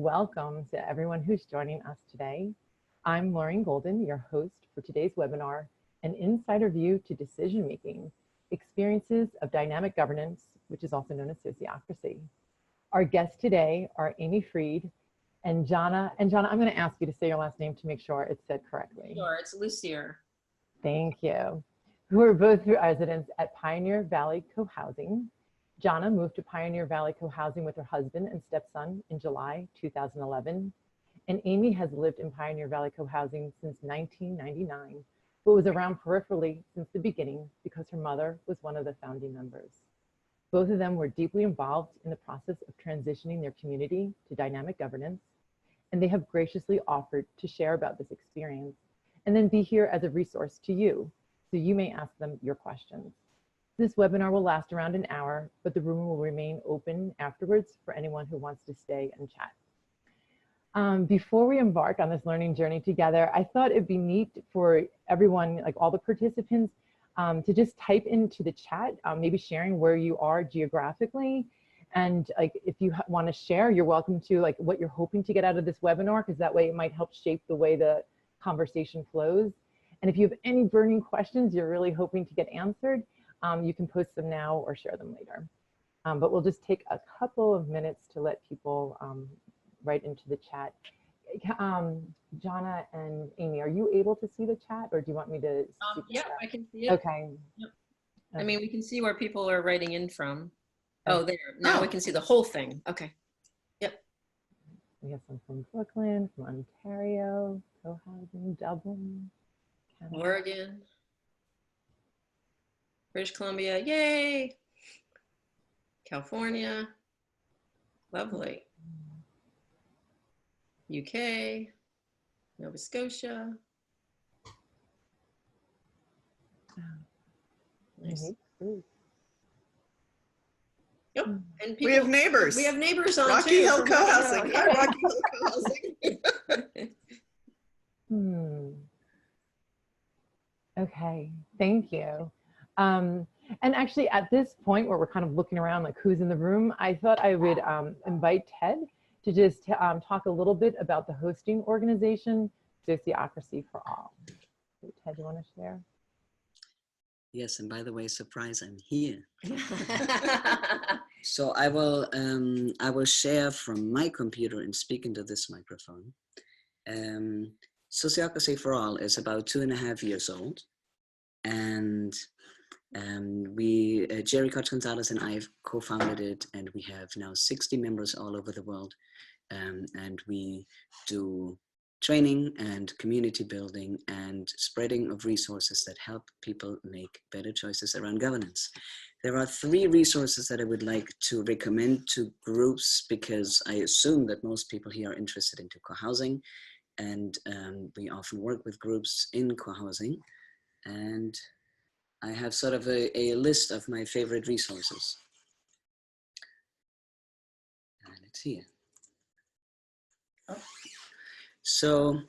Welcome to everyone who's joining us today. I'm Maureen Golden, your host for today's webinar, An Insider View to Decision Making, Experiences of Dynamic Governance, which is also known as Sociocracy. Our guests today are Amy Freed and Jana. And Jana, I'm going to ask you to say your last name to make sure it's said correctly. Sure, it's Lussier. Thank you. Who are both residents at Pioneer Valley Cohousing. Jana moved to Pioneer Valley Cohousing with her husband and stepson in July 2011. And Amy has lived in Pioneer Valley Cohousing since 1999, but was around peripherally since the beginning because her mother was one of the founding members. Both of them were deeply involved in the process of transitioning their community to dynamic governance, and they have graciously offered to share about this experience and then be here as a resource to you, so you may ask them your questions. This webinar will last around an hour, but the room will remain open afterwards for anyone who wants to stay and chat. Before we embark on this learning journey together, I thought it'd be neat for everyone, like all the participants, to just type into the chat, maybe sharing where you are geographically. And like, if you want to share, you're welcome to, like, what you're hoping to get out of this webinar, because that way it might help shape the way the conversation flows. And if you have any burning questions you're really hoping to get answered, you can post them now or share them later. But we'll just take a couple of minutes to let people write into the chat. Jana and Amy, are you able to see the chat, or do you want me to? Yeah, I can see it. Okay. Yep. Okay. I mean, we can see where people are writing in from. Oh, there. Now we can see the whole thing. Okay. Yep. We have some from Brooklyn, from Ontario, Cohousing, Dublin, Canada. Oregon, British Columbia, yay! California, lovely. UK, Nova Scotia. Nice. Yep. And people, we have neighbors. We have neighbors on Rocky too, Hill Cohousing. Hi, Rocky Hill Cohousing. Okay, thank you. And actually, at this point where we're kind of looking around like who's in the room, I thought I would invite Ted to just talk a little bit about the hosting organization, Sociocracy for All. So, Ted, you want to share? Yes, and by the way, surprise, I'm here. So I will share from my computer and speak into this microphone. Sociocracy for All is about 2.5 years old, and Jerry Koch Gonzalez and I co-founded it, and we have now 60 members all over the world, and we do training and community building and spreading of resources that help people make better choices around governance. There are 3 resources that I would like to recommend to groups, because I assume that most people here are interested into cohousing, and we often work with groups in cohousing. And I have sort of a list of my favorite resources. And it's here. So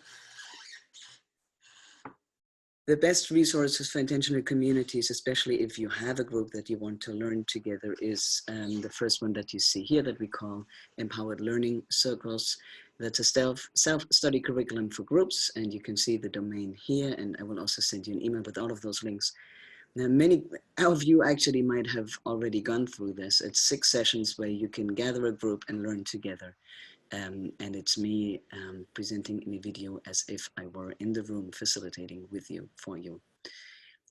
the best resources for intentional communities, especially if you have a group that you want to learn together, is the first one that you see here that we call Empowered Learning Circles. That's a self-study curriculum for groups, and you can see the domain here, and I will also send you an email with all of those links. Now, many of you actually might have already gone through this. It's 6 sessions where you can gather a group and learn together. And it's me presenting in a video as if I were in the room facilitating with you, for you.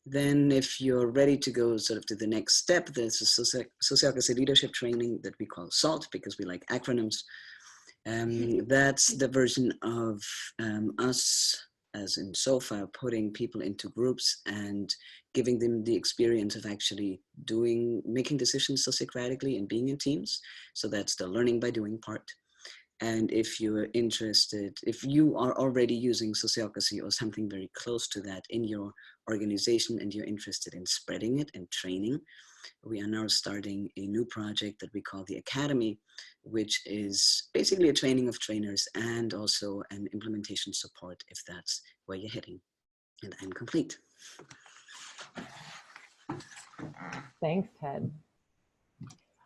Then if you're ready to go sort of to the next step, there's a sociocracy leadership training that we call SALT, because we like acronyms. That's the version of us, as in SOFA, putting people into groups and giving them the experience of actually making decisions sociocratically and being in teams. So that's the learning by doing part. And if you're interested, if you are already using sociocracy or something very close to that in your organization and you're interested in spreading it and training, we are now starting a new project that we call the Academy, which is basically a training of trainers and also an implementation support if that's where you're heading. And I'm complete. Thanks, Ted.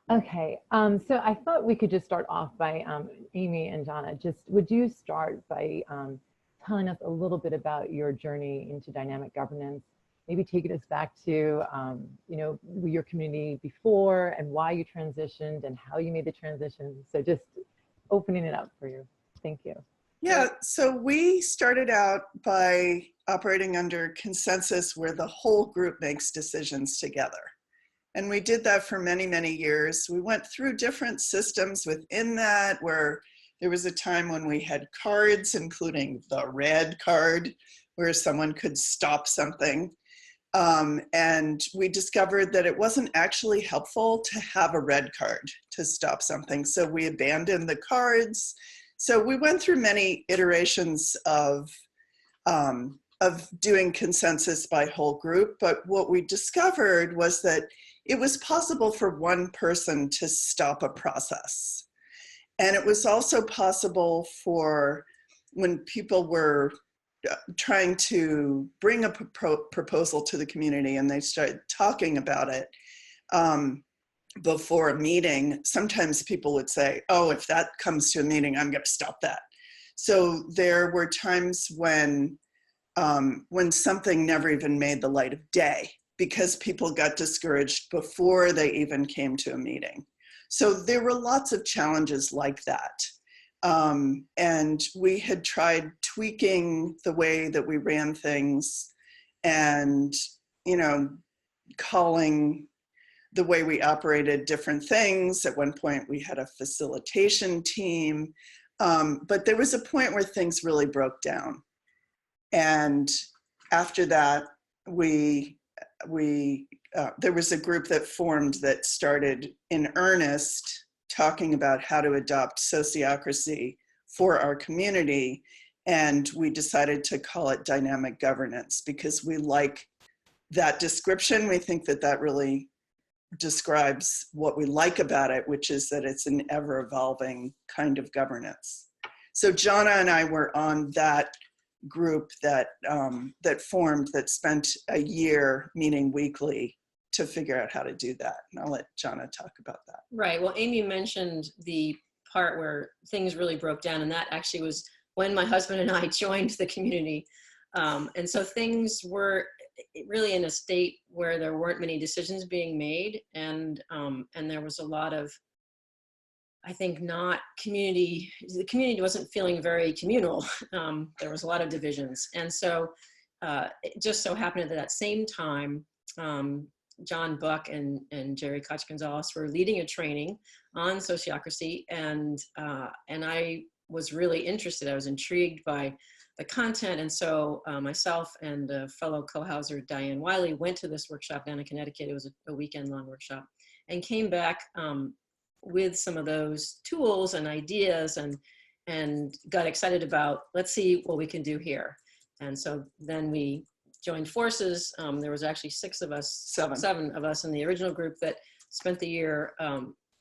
Okay, so I thought we could just start off by Amy and Jana. Just would you start by telling us a little bit about your journey into dynamic governance? Maybe taking us back to you know, your community before and why you transitioned and how you made the transition. So just opening it up for you. Thank you. Yeah, so we started out by operating under consensus where the whole group makes decisions together. And we did that for many, many years. We went through different systems within that, where there was a time when we had cards, including the red card, where someone could stop something. And we discovered that it wasn't actually helpful to have a red card to stop something. So we abandoned the cards. So we went through many iterations of doing consensus by whole group. But what we discovered was that it was possible for one person to stop a process. And it was also possible for when people were trying to bring a proposal to the community and they started talking about it before a meeting, sometimes people would say, oh, if that comes to a meeting, I'm going to stop that. So there were times when something never even made the light of day because people got discouraged before they even came to a meeting. So there were lots of challenges like that. And we had tried tweaking the way that we ran things and, you know, calling the way we operated different things. At one point we had a facilitation team, but there was a point where things really broke down. And after that, there was a group that formed that started in earnest talking about how to adopt sociocracy for our community. And we decided to call it dynamic governance because we like that description. We think that that really describes what we like about it, which is that it's an ever-evolving kind of governance. So Jana and I were on that group that formed, that spent a year meeting weekly to figure out how to do that. And I'll let Jana talk about that. Right. Well, Amy mentioned the part where things really broke down, and that actually was when my husband and I joined the community. And so things were really in a state where there weren't many decisions being made, and there was a lot of, I think, the community wasn't feeling very communal. There was a lot of divisions. And so it just so happened at that same time, John Buck and Jerry Koch-Gonzalez were leading a training on sociocracy, and I was really interested. I was intrigued by the content, and so myself and a fellow co-houser, Diane Wiley, went to this workshop down in Connecticut. It was a weekend-long workshop, and came back with some of those tools and ideas, and got excited about, let's see what we can do here. And so then we joined forces. There was actually seven of us in the original group that spent the year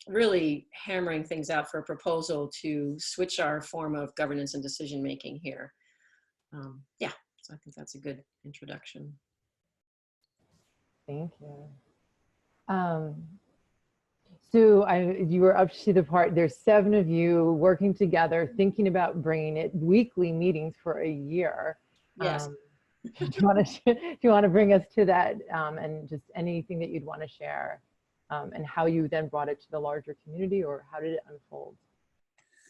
really hammering things out for a proposal to switch our form of governance and decision making here. Yeah, so I think that's a good introduction. Thank you. So you were up to the part, there's 7 of you working together, thinking about bringing it weekly meetings for a year. Yes. Do you want to bring us to that, and just anything that you'd want to share, and how you then brought it to the larger community, or how did it unfold?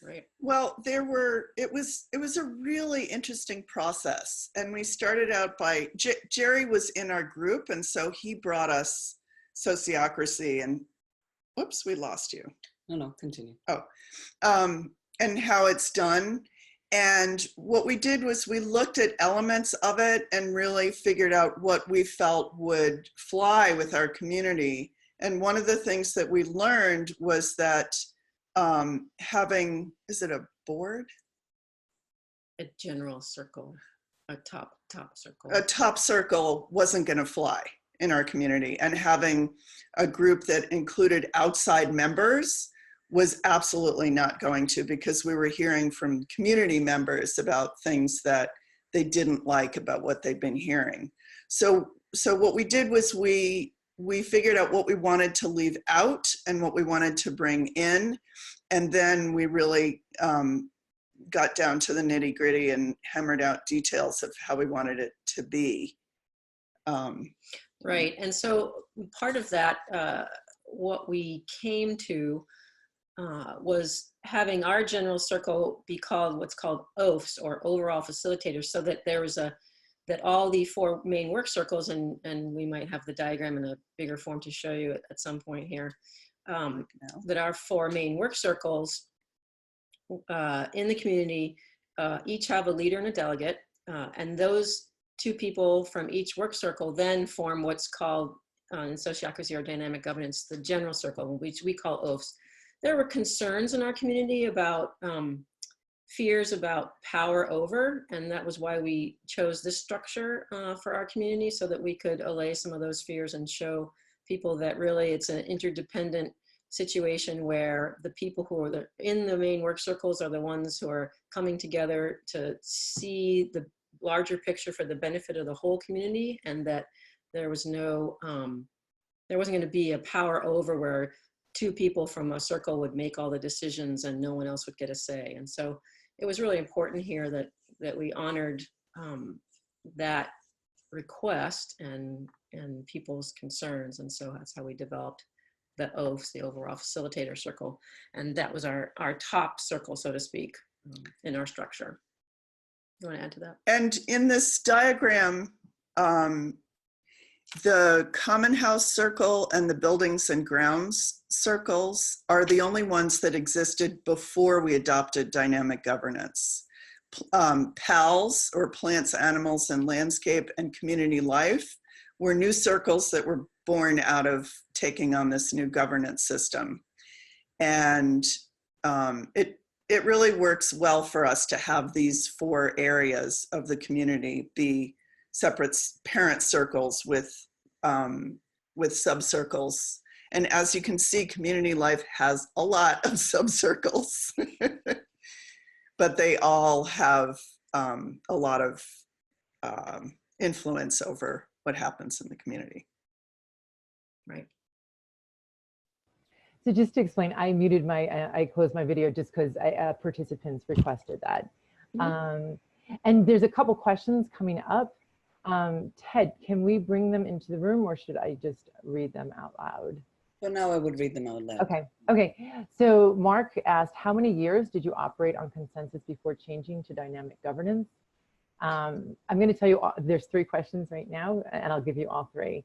Right. Well, it was a really interesting process. And we started out by, Jerry was in our group, and so he brought us Sociocracy, and whoops, we lost you. No, continue. Oh, and how it's done. And what we did was we looked at elements of it and really figured out what we felt would fly with our community. And one of the things that we learned was that having, is it a board? A general circle, a top circle. A top circle wasn't going to fly in our community. And having a group that included outside members was absolutely not going to, because we were hearing from community members about things that they didn't like about what they'd been hearing. So what we did was we we figured out what we wanted to leave out and what we wanted to bring in. And then we really got down to the nitty gritty and hammered out details of how we wanted it to be. Right. And so part of that, what we came to was having our general circle be called what's called OFs, or overall facilitators, so that there was that all the 4 main work circles, and we might have the diagram in a bigger form to show you at some point here, that our 4 main work circles in the community each have a leader and a delegate, and those 2 people from each work circle then form what's called in sociocracy or dynamic governance, the general circle, which we call OFs. There were concerns in our community about fears about power over, and that was why we chose this structure for our community, so that we could allay some of those fears and show people that really it's an interdependent situation where the people who are in the main work circles are the ones who are coming together to see the larger picture for the benefit of the whole community, and that there was no, there wasn't going to be a power over where 2 people from a circle would make all the decisions and no one else would get a say. And so it was really important here that we honored that request and people's concerns. And so that's how we developed the OFs, the overall facilitator circle. And that was our top circle, so to speak, in our structure. You want to add to that? And in this diagram, the Common House circle and the Buildings and Grounds circles are the only ones that existed before we adopted dynamic governance. PALS, or Plants, Animals, and Landscape, and Community Life were new circles that were born out of taking on this new governance system. And it really works well for us to have these 4 areas of the community be separate parent circles with subcircles. And as you can see, community life has a lot of subcircles, but they all have a lot of influence over what happens in the community. Right. So just to explain, I muted I closed my video just because participants requested that. And there's a couple questions coming up. Ted, can we bring them into the room, or should I just read them out loud? So now I would read them out loud. Okay. So Mark asked, how many years did you operate on consensus before changing to dynamic governance? I'm going to tell you, there's 3 questions right now, and I'll give you all 3.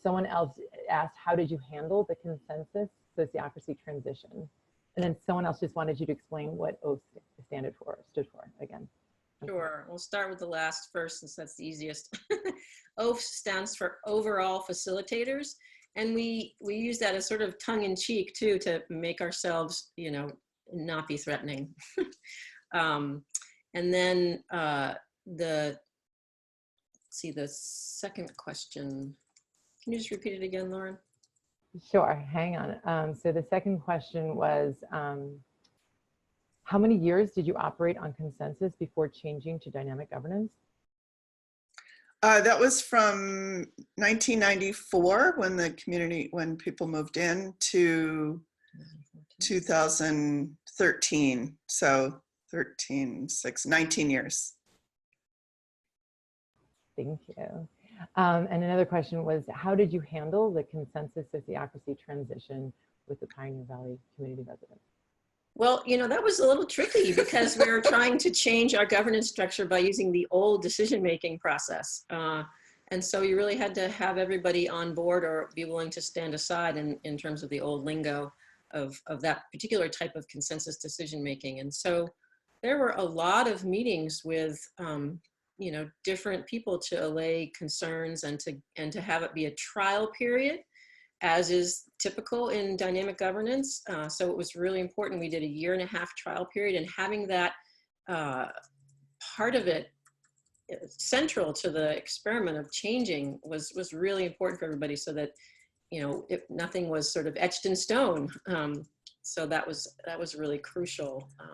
Someone else asked, how did you handle the consensus sociocracy transition? And then someone else just wanted you to explain what O stood for again. Sure. We'll start with the last first, since that's the easiest. OF stands for overall facilitators. And we use that as sort of tongue in cheek too, to make ourselves, not be threatening. And then the second question, can you just repeat it again, Lauren? Sure, hang on. So the second question was, how many years did you operate on consensus before changing to dynamic governance? That was from 1994 when people moved in to 2013. So 19 years. Thank you. And another question was, how did you handle the consensus sociocracy transition with the Pioneer Valley community residents? Well, that was a little tricky because we were trying to change our governance structure by using the old decision-making process. And so you really had to have everybody on board or be willing to stand aside in terms of the old lingo of that particular type of consensus decision-making. And so there were a lot of meetings with, different people to allay concerns and to have it be a trial period, as is typical in dynamic governance. So it was really important. We did a 1.5-year trial period, and having that part of it central to the experiment of changing was really important for everybody, so that nothing was sort of etched in stone. So that was really crucial. Do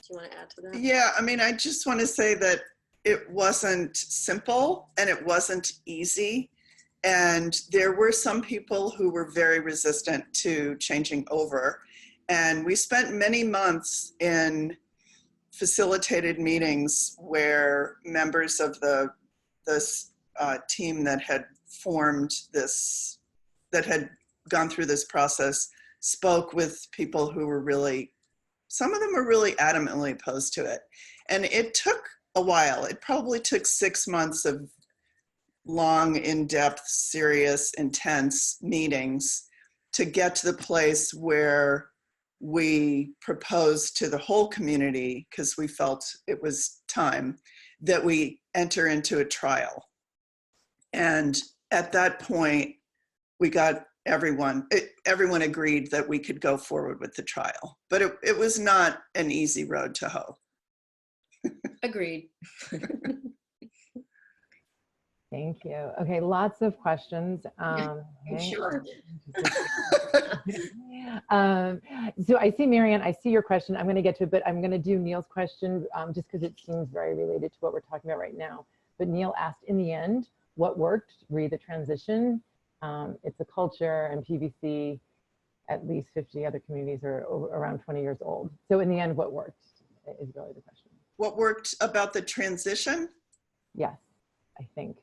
you want to add to that? Yeah, I mean, I just want to say that it wasn't simple and it wasn't easy. And there were some people who were very resistant to changing over. And we spent many months in facilitated meetings where members of this team that had formed this, that had gone through this process, spoke with people who were really, some of them were really adamantly opposed to it. And it took a while. It probably took 6 months of long, in-depth, serious, intense meetings to get to the place where we proposed to the whole community, because we felt it was time, that we enter into a trial. And at that point, we got everyone agreed that we could go forward with the trial. But it was not an easy road to hoe. Agreed. Thank you. Okay, lots of questions. Sure. So I see, Marianne, I see your question. I'm going to get to it, but I'm going to do Neil's question just because it seems very related to what we're talking about right now. But Neil asked, in the end, what worked? Read the transition. It's a culture, and PVC, at least 50 other communities are around 20 years old. So in the end, what worked is really the question. What worked about the transition? Yes, I think.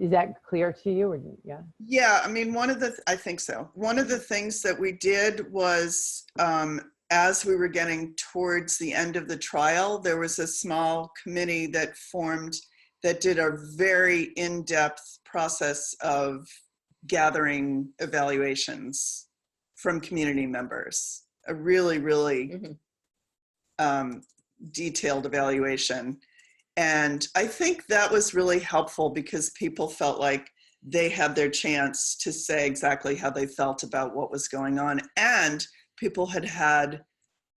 Is that clear to you? Or, yeah. Yeah, I mean, I think so. One of the things that we did was, as we were getting towards the end of the trial, there was a small committee that formed that did a very in-depth process of gathering evaluations from community members. A really, really detailed evaluation. And I think that was really helpful because people felt like they had their chance to say exactly how they felt about what was going on. And people had had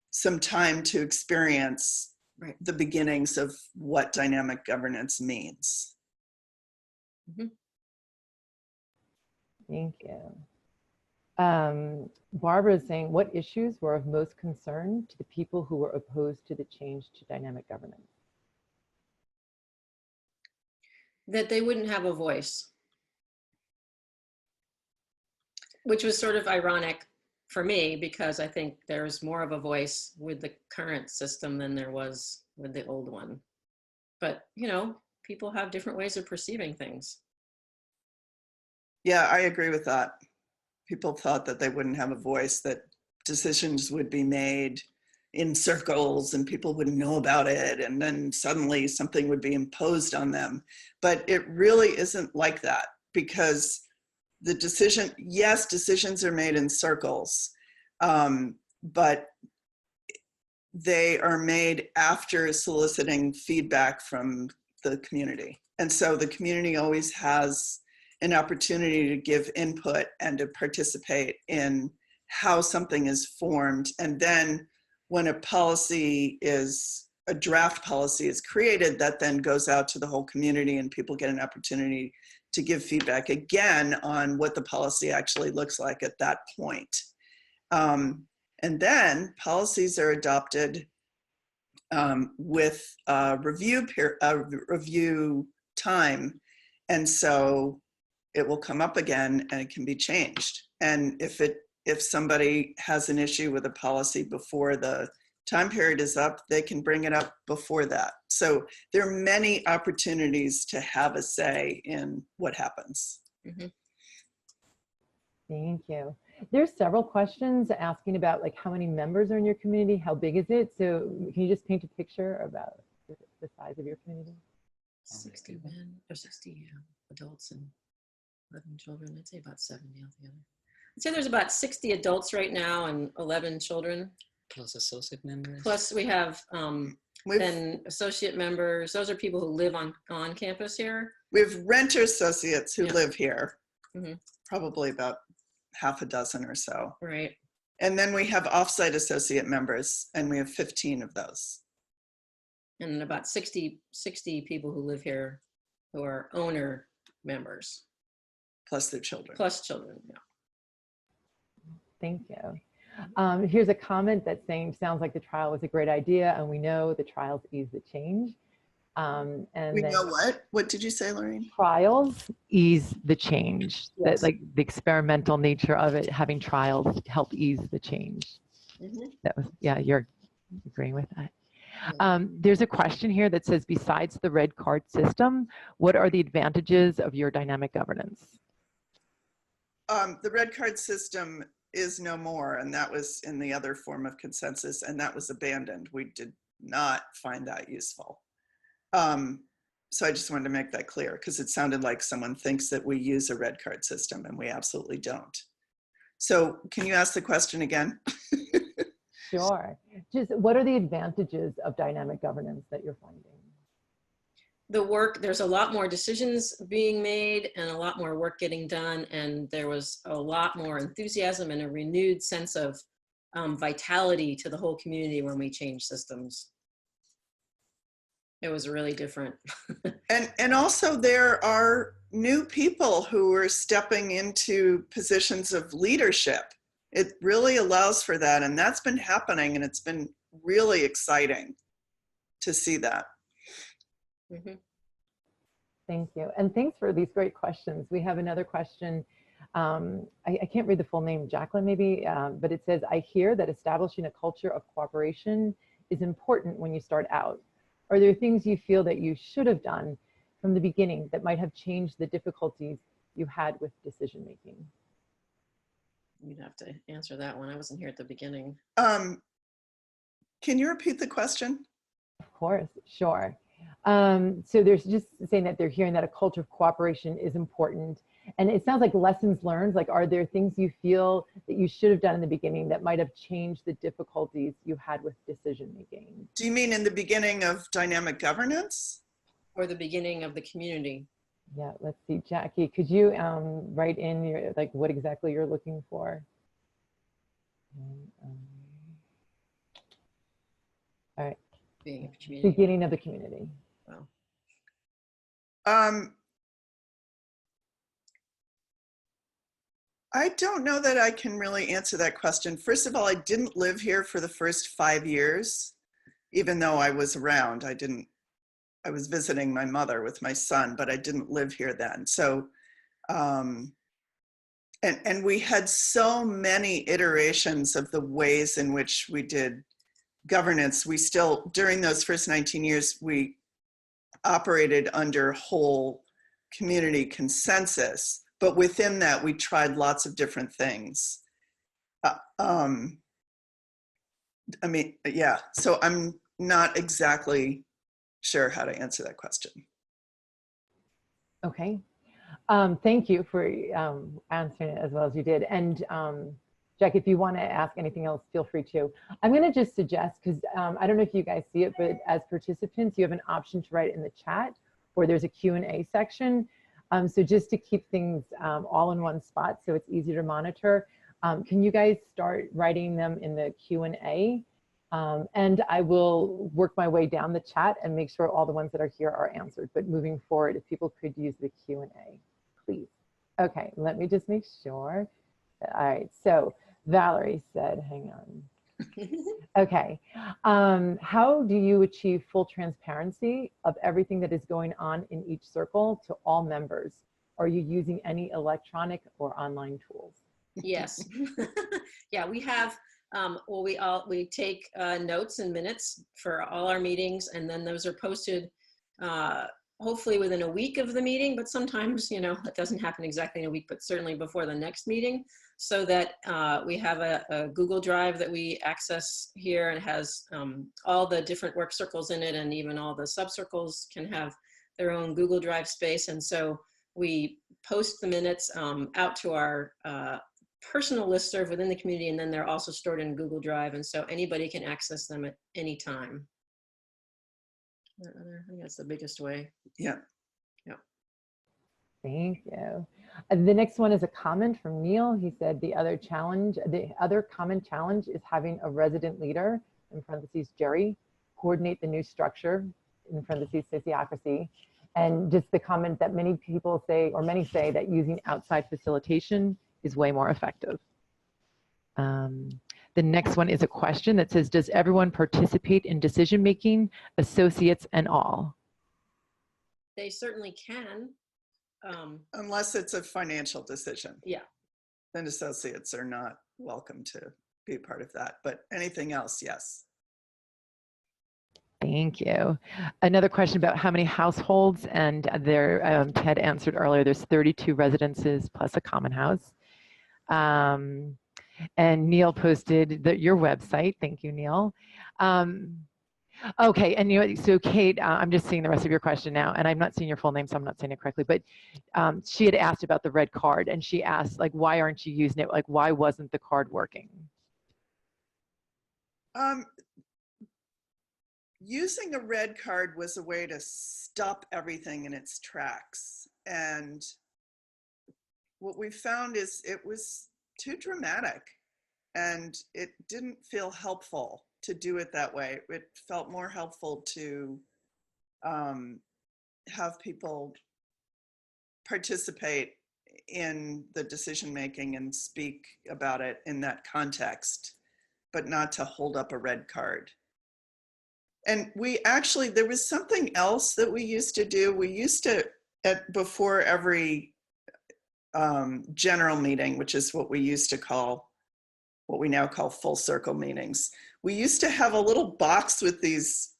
some time to experience the beginnings of what dynamic governance means. Thank you. Barbara is saying, what issues were of most concern to the people who were opposed to the change to dynamic governance? That they wouldn't have a voice, which was sort of ironic for me, because I think there's more of a voice with the current system than there was with the old one. But, you know, people have different ways of perceiving things. Yeah, I agree with that. People thought that they wouldn't have a voice, that decisions would be made in circles and people wouldn't know about it, and then suddenly something would be imposed on them. But it really isn't like that, because the decision, yes, decisions are made in circles, but they are made after soliciting feedback from the community. And so the community always has an opportunity to give input and to participate in how something is formed. And then when a policy is, a draft policy is created, that then goes out to the whole community and people get an opportunity to give feedback again on what the policy actually looks like at that point. And then policies are adopted with review time. And so it will come up again and it can be changed. And if somebody has an issue with a policy before the time period is up, they can bring it up before that. So there are many opportunities to have a say in what happens. Thank you. There's several questions asking about like how many members are in your community, how big is it? So can you just paint a picture about the size of your community? 60 men or 60 adults and 11 children. I'd say about 70 altogether. I'd say there's about 60 adults right now and 11 children. Plus associate members. Plus we have then associate members. Those are people who live on campus here. We have renter associates who live here, probably about half a dozen or so. Right. And then we have offsite associate members, and we have 15 of those. And about 60 people who live here who are owner members. Plus their children. Plus children, yeah. Thank you. Here's a comment that's saying, sounds like the trial was a great idea, and we know the trials ease the change. And We then know what? What did you say, Lorraine? trials ease the change. Yes. That, like, the experimental nature of it, having trials help ease the change. That was, yeah, you're agreeing with that. There's a question here that says, besides the red card system, what are the advantages of your dynamic governance? The red card system is no more, and that was in the other form of consensus, and that was abandoned. We did not find that useful. So I just wanted to make that clear, because it sounded like someone thinks that we use a red card system, and we absolutely don't. So can you ask the question again? Sure. Just what are the advantages of dynamic governance that you're finding? The work, there's a lot more decisions being made and a lot more work getting done. And there was a lot more enthusiasm and a renewed sense of vitality to the whole community when we changed systems. It was really different. And also there are new people who are stepping into positions of leadership. It really allows for that. And that's been happening, and it's been really exciting to see that. Thank you. And thanks for these great questions. We have another question. I can't read the full name, Jacqueline maybe, but it says, I hear that establishing a culture of cooperation is important when you start out. Are there things you feel that you should have done from the beginning that might have changed the difficulties you had with decision making? You'd have to answer that one. I wasn't here at the beginning. Can you repeat the question? Of course, sure. So there's just saying that they're hearing that a culture of cooperation is important. And it sounds like lessons learned. Like, are there things you feel that you should have done in the beginning that might have changed the difficulties you had with decision making? Do you mean in the beginning of dynamic governance? Or the beginning of the community? Yeah, let's see, Jackie, could you write in your, like, what exactly you're looking for? All right. Beginning of the community. Wow. I don't know that I can really answer that question. First of all, I didn't live here for the first 5 years, even though I was around. I was visiting my mother with my son, but I didn't live here then. So, and we had so many iterations of the ways in which we did governance. We still, during those first 19 years, we operated under whole community consensus, but within that, we tried lots of different things. I mean, yeah, so I'm not exactly sure how to answer that question. Okay. Thank you for answering it as well as you did. And Jack, if you want to ask anything else, feel free to. I'm going to just suggest, because I don't know if you guys see it, but as participants, you have an option to write it in the chat, or there's a Q&A section. So just to keep things all in one spot so it's easy to monitor, can you guys start writing them in the Q&A? And I will work my way down the chat and make sure all the ones that are here are answered. But moving forward, if people could use the Q&A, please. Okay, let me just make sure. All right, so Valerie said, hang on. Okay, how do you achieve full transparency of everything that is going on in each circle to all members? Are you using any electronic or online tools? Yes. Yeah, we have, well, we take notes and minutes for all our meetings, and then those are posted hopefully within a week of the meeting, but sometimes, you know, that doesn't happen exactly in a week, but certainly before the next meeting, so that we have a Google Drive that we access here, and it has all the different work circles in it, and even all the sub-circles can have their own Google Drive space. And so we post the minutes out to our personal listserv within the community, and then they're also stored in Google Drive, and so anybody can access them at any time. I think that's the biggest way. Yeah. Yeah. Thank you. The next one is a comment from Neil. He said the other common challenge is having a resident leader, in parentheses Jerry, coordinate the new structure, in parentheses sociocracy. And just the comment that many people say, or many say, that using outside facilitation is way more effective. The next one is a question that says, does everyone participate in decision making, associates and all? they certainly can. Unless it's a financial decision. Yeah. Then associates are not welcome to be part of that. But anything else, yes. Thank you. Another question about how many households, and there, Ted answered earlier, there's 32 residences plus a common house. And Neil posted your website. Thank you, Neil. Okay, and so Kate, I'm just seeing the rest of your question now, and I'm not seeing your full name, so I'm not saying it correctly, but she had asked about the red card, and she asked, like, why aren't you using it? Like, why wasn't the card working? Using a red card was a way to stop everything in its tracks. And what we found is it was too dramatic, and it didn't feel helpful to do it that way. It felt more helpful to have people participate in the decision making and speak about it in that context, but not to hold up a red card. And we actually, there was something else that we used to do. We used to, before every general meeting, which is what we used to call, what we now call full circle meetings, we used to have a little box with these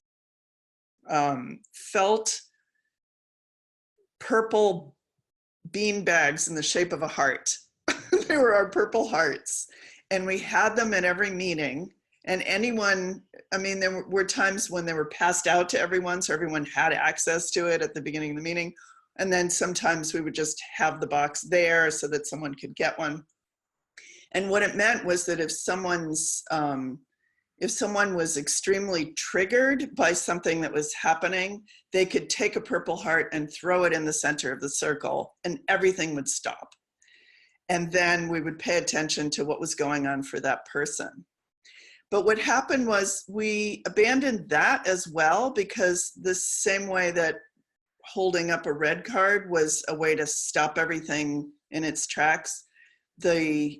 felt purple bean bags in the shape of a heart. They were our purple hearts. And we had them at every meeting. And anyone, I mean, there were times when they were passed out to everyone, so everyone had access to it at the beginning of the meeting. And then sometimes we would just have the box there so that someone could get one. And what it meant was that if someone was extremely triggered by something that was happening, they could take a purple heart and throw it in the center of the circle, and everything would stop. And then we would pay attention to what was going on for that person. But what happened was we abandoned that as well, because the same way that holding up a red card was a way to stop everything in its tracks, the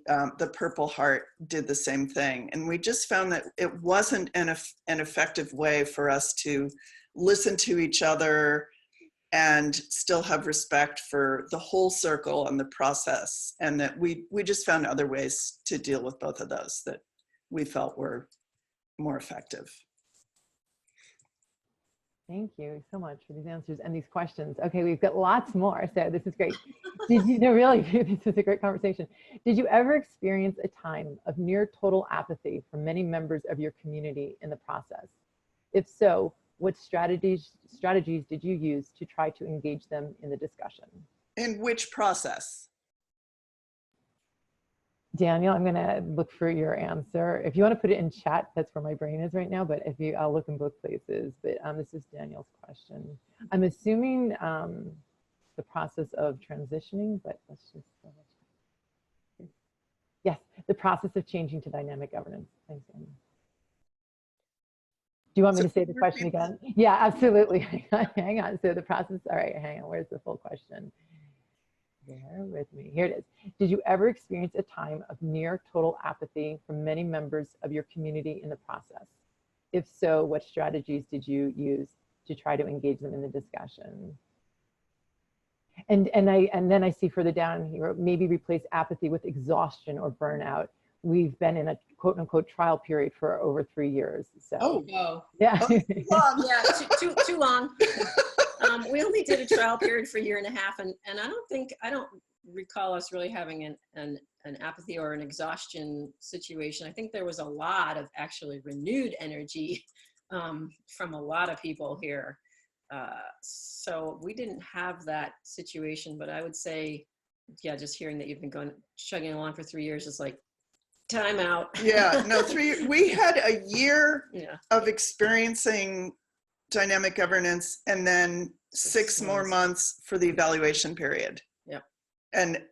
purple heart did the same thing. And we just found that it wasn't an effective way for us to listen to each other and still have respect for the whole circle and the process. And that we just found other ways to deal with both of those that we felt were more effective. Thank you so much for these answers and these questions. Okay, we've got lots more, so this is great. Did you, no, really, this is a great conversation. Did you ever experience a time of near total apathy from many members of your community in the process? If so, what strategies did you use to try to engage them in the discussion? In which process? Daniel, I'm gonna look for your answer. If you want to put it in chat, that's where my brain is right now, but I'll look in both places. But this is Daniel's question. I'm assuming the process of transitioning, but let's just double check. Yes, the process of changing to dynamic governance. Thanks, Daniel. Do you want me to say the question again? Yeah, absolutely. Hang on. So the process, all right, hang on. Where's the full question? Bear with me. Here it is. Did you ever experience a time of near total apathy from many members of your community in the process? If so, what strategies did you use to try to engage them in the discussion? And then I see further down here, maybe replace apathy with exhaustion or burnout. We've been in a quote unquote trial period for over 3 years. So yeah, yeah, too long. We only did a trial period for a year and a half, and I don't recall us really having an apathy or an exhaustion situation. I think there was a lot of actually renewed energy from a lot of people here. So we didn't have that situation, but I would say, yeah, just hearing that you've been chugging along for 3 years is like, time out. Yeah, no, we had a year of experiencing dynamic governance, and then 6 more months for the evaluation period. Yeah. And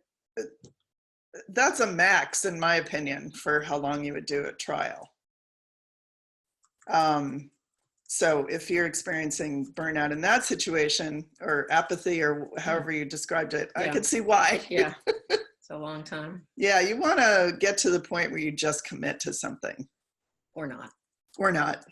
that's a max, in my opinion, for how long you would do a trial. So if you're experiencing burnout in that situation, or apathy, or however you described it, I could see why. Yeah, it's a long time. Yeah, you want to get to the point where you just commit to something. Or not. Or not.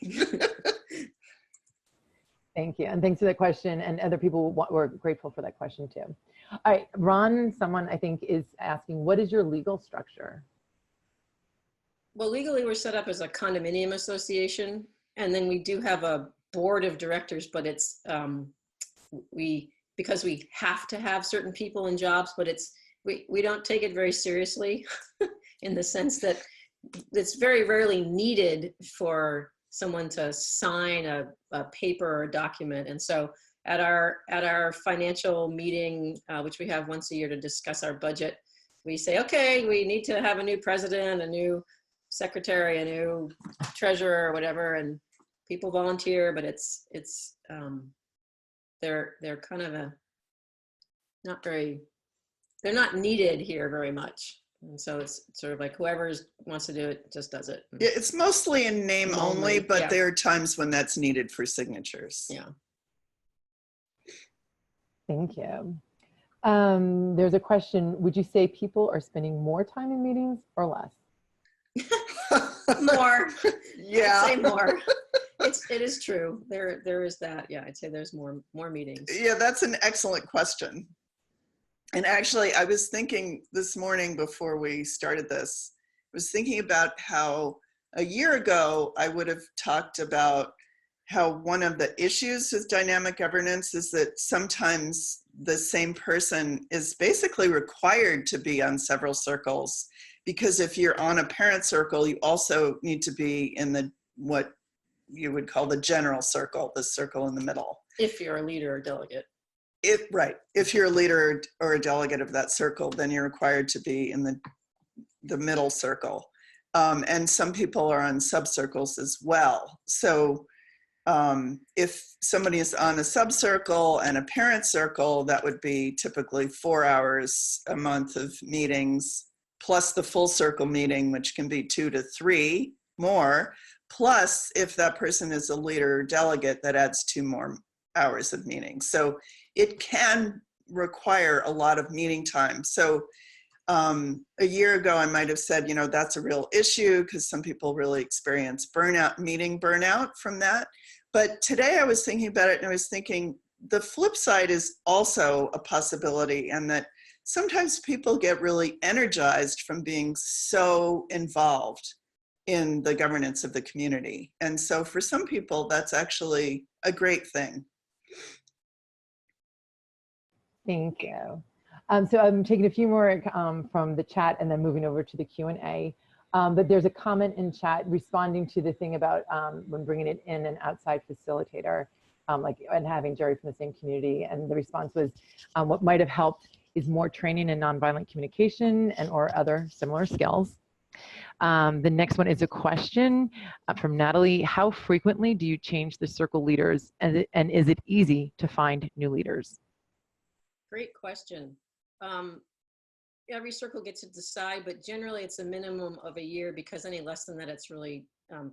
Thank you. And thanks for that question. And other people were grateful for that question too. All right, Ron, someone I think is asking, what is your legal structure? Well, legally we're set up as a condominium association, and then we do have a board of directors, but it's, because we have to have certain people in jobs, but we don't take it very seriously in the sense that it's very rarely needed for someone to sign a paper or a document. And so at our financial meeting, which we have once a year to discuss our budget, we say, okay, we need to have a new president, a new secretary, a new treasurer, or whatever, and people volunteer, but they're kind of they're not needed here very much. And so it's sort of like whoever wants to do it just does it. Yeah, it's mostly in name only, but yeah. there are times when that's needed for signatures. Yeah. Thank you. There's a question. Would you say people are spending more time in meetings or less? More. Yeah. I'd say more. It is true. There is that. Yeah, I'd say there's more meetings. Yeah, that's an excellent question. And actually, I was thinking this morning before we started this, I was thinking about how a year ago, I would have talked about how one of the issues with dynamic governance is that sometimes the same person is basically required to be on several circles, because if you're on a parent circle, you also need to be in what you would call the general circle, the circle in the middle. If you're a leader or delegate. Right. If you're a leader or a delegate of that circle, then you're required to be in the middle circle. And some people are on subcircles as well. So if somebody is on a subcircle and a parent circle, that would be typically 4 hours a month of meetings, plus the full circle meeting, which can be 2 to 3 more. Plus, if that person is a leader or delegate, that adds 2 more hours of meetings. So it can require a lot of meeting time. So a year ago, I might have said, that's a real issue because some people really experience meeting burnout from that. But today I was thinking about it and I was thinking the flip side is also a possibility, and that sometimes people get really energized from being so involved in the governance of the community. And so for some people, that's actually a great thing. Thank you. So I'm taking a few more from the chat and then moving over to the Q&A. But there's a comment in chat responding to the thing about when bringing it in an outside facilitator, and having Jerry from the same community. And the response was, what might have helped is more training in nonviolent communication or other similar skills. The next one is a question from Natalie. How frequently do you change the circle leaders, and is it easy to find new leaders? Great question. Every circle gets to decide, but generally it's a minimum of a year, because any less than that, it's really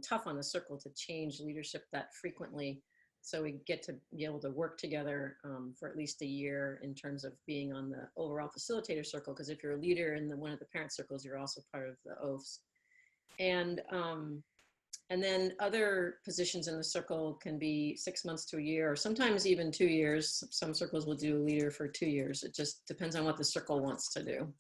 tough on the circle to change leadership that frequently. So we get to be able to work together for at least a year in terms of being on the overall facilitator circle, because if you're a leader in one of the parent circles, you're also part of the oaths. And then other positions in the circle can be 6 months to a year, or sometimes even 2 years. Some circles will do a leader for 2 years. It just depends on what the circle wants to do.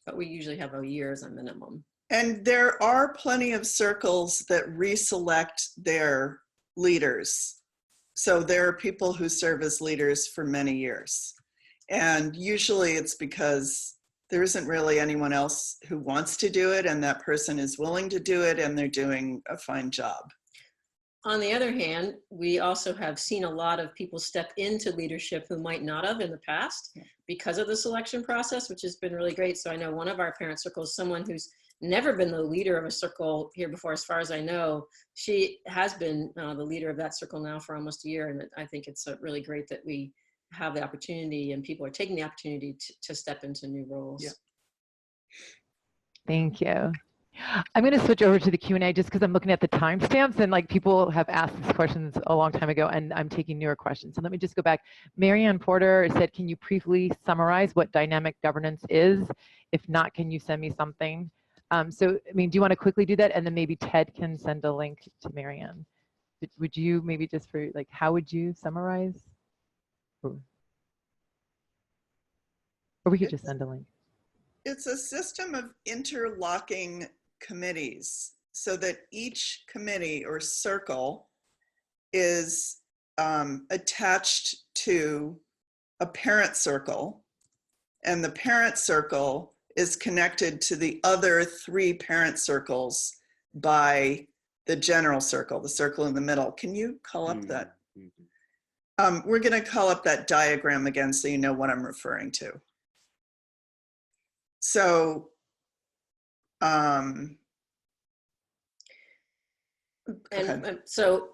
But we usually have a year as a minimum. And there are plenty of circles that reselect their leaders. So there are people who serve as leaders for many years. And usually it's because there isn't really anyone else who wants to do it, and that person is willing to do it, and they're doing a fine job. On the other hand, we also have seen a lot of people step into leadership who might not have in the past because of the selection process, which has been really great. So I know one of our parent circles, someone who's never been the leader of a circle here before, as far as I know. She has been the leader of that circle now for almost a year, and I think it's really great that we have the opportunity and people are taking the opportunity to step into new roles. Yeah. Thank you. I'm going to switch over to the Q&A just because I'm looking at the timestamps, and people have asked these questions a long time ago, and I'm taking newer questions. So let me just go back. Marianne Porter said, can you briefly summarize what dynamic governance is? If not, can you send me something? So, do you want to quickly do that? And then maybe Ted can send a link to Marianne. would you maybe just for like, how would you summarize? Or we could just send a link. It's a system of interlocking committees so that each committee or circle is attached to a parent circle, and the parent circle is connected to the other 3 parent circles by the general circle, the circle in the middle. Can you call up that? We're going to call up that diagram again so you know what I'm referring to. So, so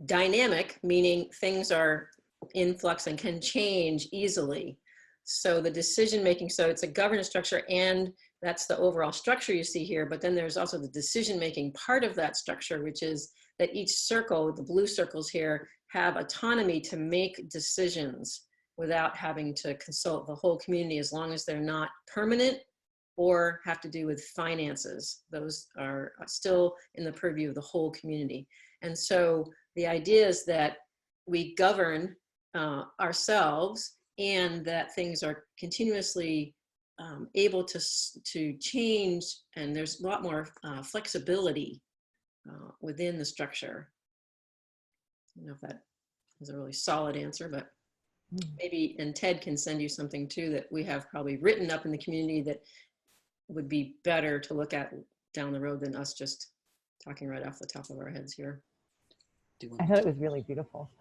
dynamic, meaning things are in flux and can change easily. So the decision making, so it's a governance structure, and that's the overall structure you see here. But then there's also the decision making part of that structure, which is that each circle, the blue circles here, have autonomy to make decisions without having to consult the whole community, as long as they're not permanent or have to do with finances. Those are still in the purview of the whole community. And so the idea is that we govern ourselves, and that things are continuously able to change, and there's a lot more flexibility within the structure. I don't know if that is a really solid answer, but maybe, and Ted can send you something too that we have probably written up in the community that would be better to look at down the road than us just talking right off the top of our heads here. I thought it was really beautiful.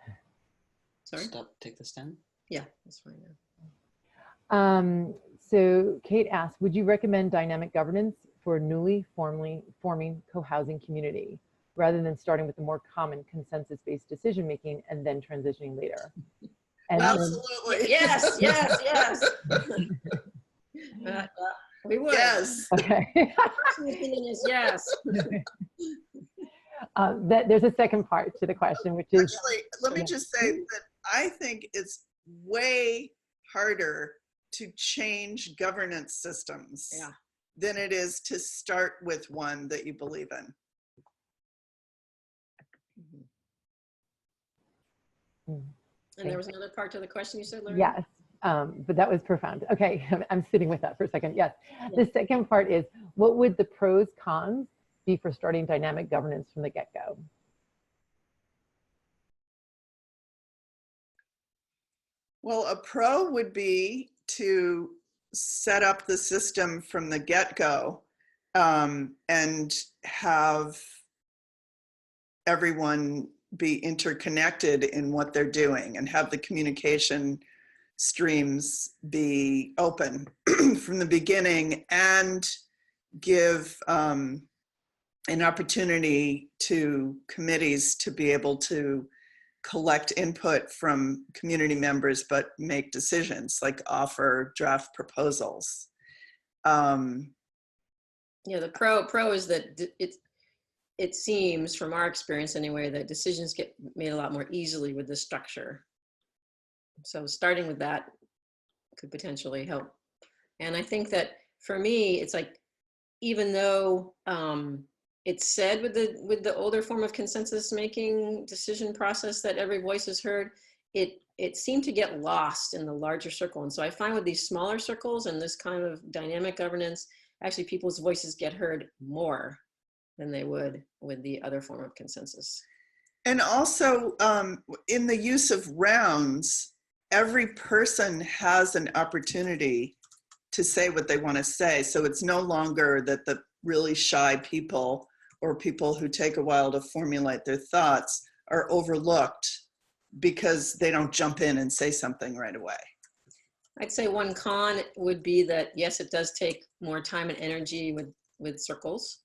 Sorry? Stop, take this down. Yeah, that's fine now. So Kate asked, would you recommend dynamic governance for a newly forming co-housing community, rather than starting with the more common consensus-based decision-making and then transitioning later? And absolutely. Yes, yes, yes. We would. Yes. Okay. My opinion is yes. There's a second part to the question, which is— Actually, let me just say that I think it's way harder to change governance systems than it is to start with one that you believe in. And there was another part to the question you said, Larry? Yes, but that was profound. Okay, I'm sitting with that for a second. Yes, the second part is, what would the pros, cons be for starting dynamic governance from the get-go? Well, a pro would be to set up the system from the get-go and have everyone be interconnected in what they're doing, and have the communication streams be open from the beginning, and give an opportunity to committees to be able to collect input from community members, but make decisions, like offer draft proposals. Yeah, the pro is that it seems, from our experience anyway, that decisions get made a lot more easily with this structure. So starting with that could potentially help. And I think that for me, it's like, even though it's said with the older form of consensus making decision process that every voice is heard, it seemed to get lost in the larger circle. And so I find with these smaller circles and this kind of dynamic governance, actually people's voices get heard more than they would with the other form of consensus. And also in the use of rounds, every person has an opportunity to say what they want to say. So it's no longer that the really shy people or people who take a while to formulate their thoughts are overlooked because they don't jump in and say something right away. I'd say one con would be that, yes, it does take more time and energy with circles.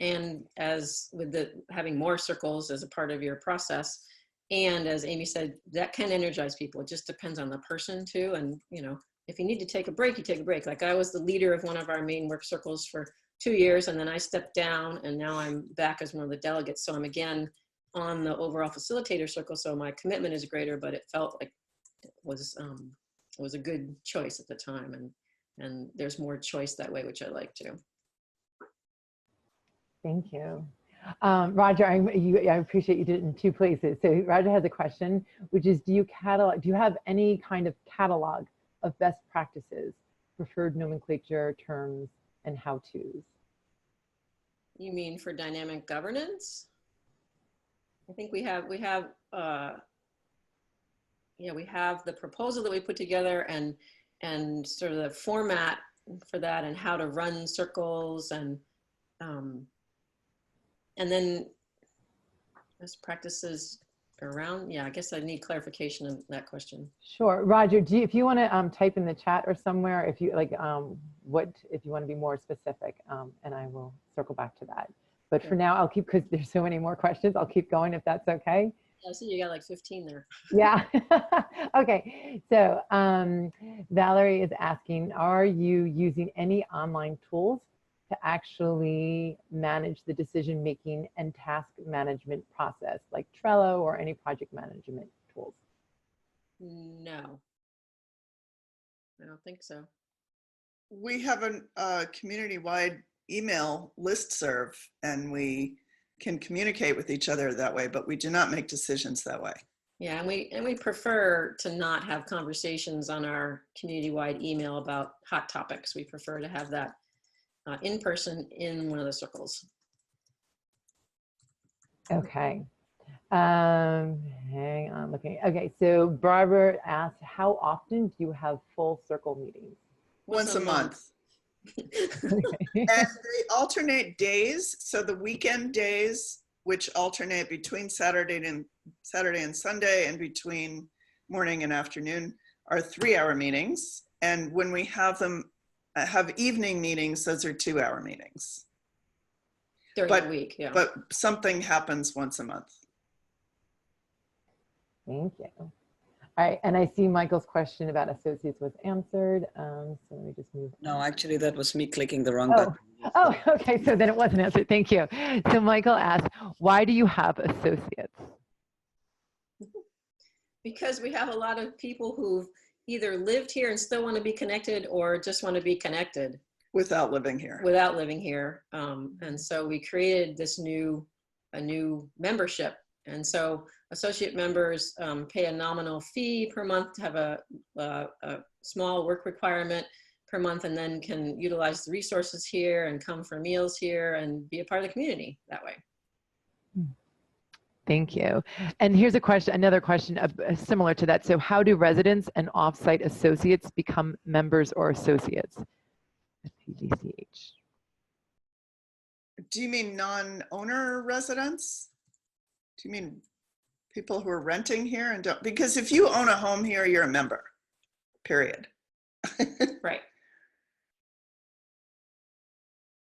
And as with having more circles as a part of your process. And as Amy said, that can energize people. It just depends on the person too. And, you know, if you need to take a break, you take a break. Like I was the leader of one of our main work circles for 2 years, and then I stepped down, and now I'm back as one of the delegates. So I'm again on the overall facilitator circle. So my commitment is greater, but it felt like it was a good choice at the time. And there's more choice that way, which I like too. Thank you. Roger, I appreciate you did it in two places. So Roger has a question, which is, do you have any kind of catalog of best practices, preferred nomenclature, terms, and how-tos? You mean for dynamic governance? I think we have the proposal that we put together and sort of the format for that and how to run circles and then best practices around. Yeah, I guess I need clarification on that question. Sure, Roger. If you want to type in the chat or somewhere, if you like, if you want to be more specific, and I will circle back to that. But for now, I'll keep, because there's so many more questions. I'll keep going if that's okay. Yeah, I see you got like 15 there. Yeah. Okay. So Valerie is asking, are you using any online tools to actually manage the decision-making and task management process, like Trello or any project management tools? No, I don't think so. We have a community-wide email listserv, and we can communicate with each other that way, but we do not make decisions that way. Yeah, and we prefer to not have conversations on our community-wide email about hot topics. We prefer to have that in person in one of the circles. Okay. Hang on, looking. Okay, so Barbara asked, how often do you have full circle meetings? Once a month. And they alternate days. So the weekend days, which alternate between Saturday and Sunday and between morning and afternoon, are 3-hour meetings. And when we have them, have evening meetings, those are 2-hour meetings. During the week, yeah. But something happens once a month. Thank you. All right, and I see Michael's question about associates was answered. So let me just move. No, actually, that was me clicking the wrong button. Oh, okay, so then it wasn't answered. Thank you. So Michael asked, why do you have associates? Because we have a lot of people who've either lived here and still want to be connected or just want to be connected. Without living here. Without living here. And so we created this a new membership. And so associate members pay a nominal fee per month to have a small work requirement per month, and then can utilize the resources here and come for meals here and be a part of the community that way. Thank you. And here's a question, another question similar to that. So how do residents and offsite associates become members or associates at PVCH? Do you mean non-owner residents? Do you mean people who are renting here and don't? Because if you own a home here, you're a member, period. Right.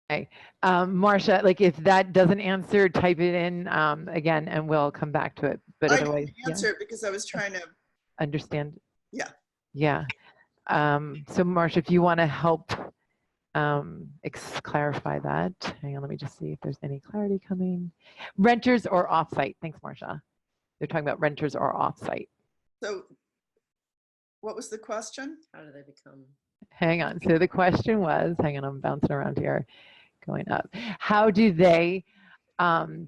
Okay. Marcia, like if that doesn't answer, type it in again and we'll come back to it. But I otherwise, didn't answer it because I was trying to understand. Yeah. Yeah. So Marcia, if you want to help clarify that. Hang on, let me just see if there's any clarity coming. Renters or offsite? Thanks, Marcia. They're talking about renters or offsite. So what was the question? How do they become? Hang on. So the question was, hang on, I'm bouncing around here, going up. How do they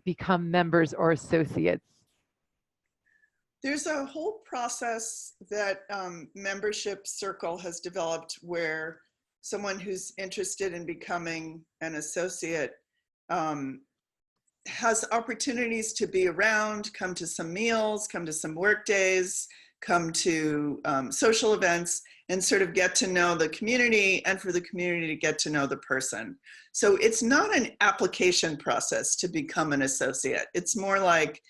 become members or associates? There's a whole process that Membership Circle has developed where someone who's interested in becoming an associate has opportunities to be around, come to some meals, come to some work days, come to social events, and sort of get to know the community, and for the community to get to know the person. So it's not an application process to become an associate. It's more like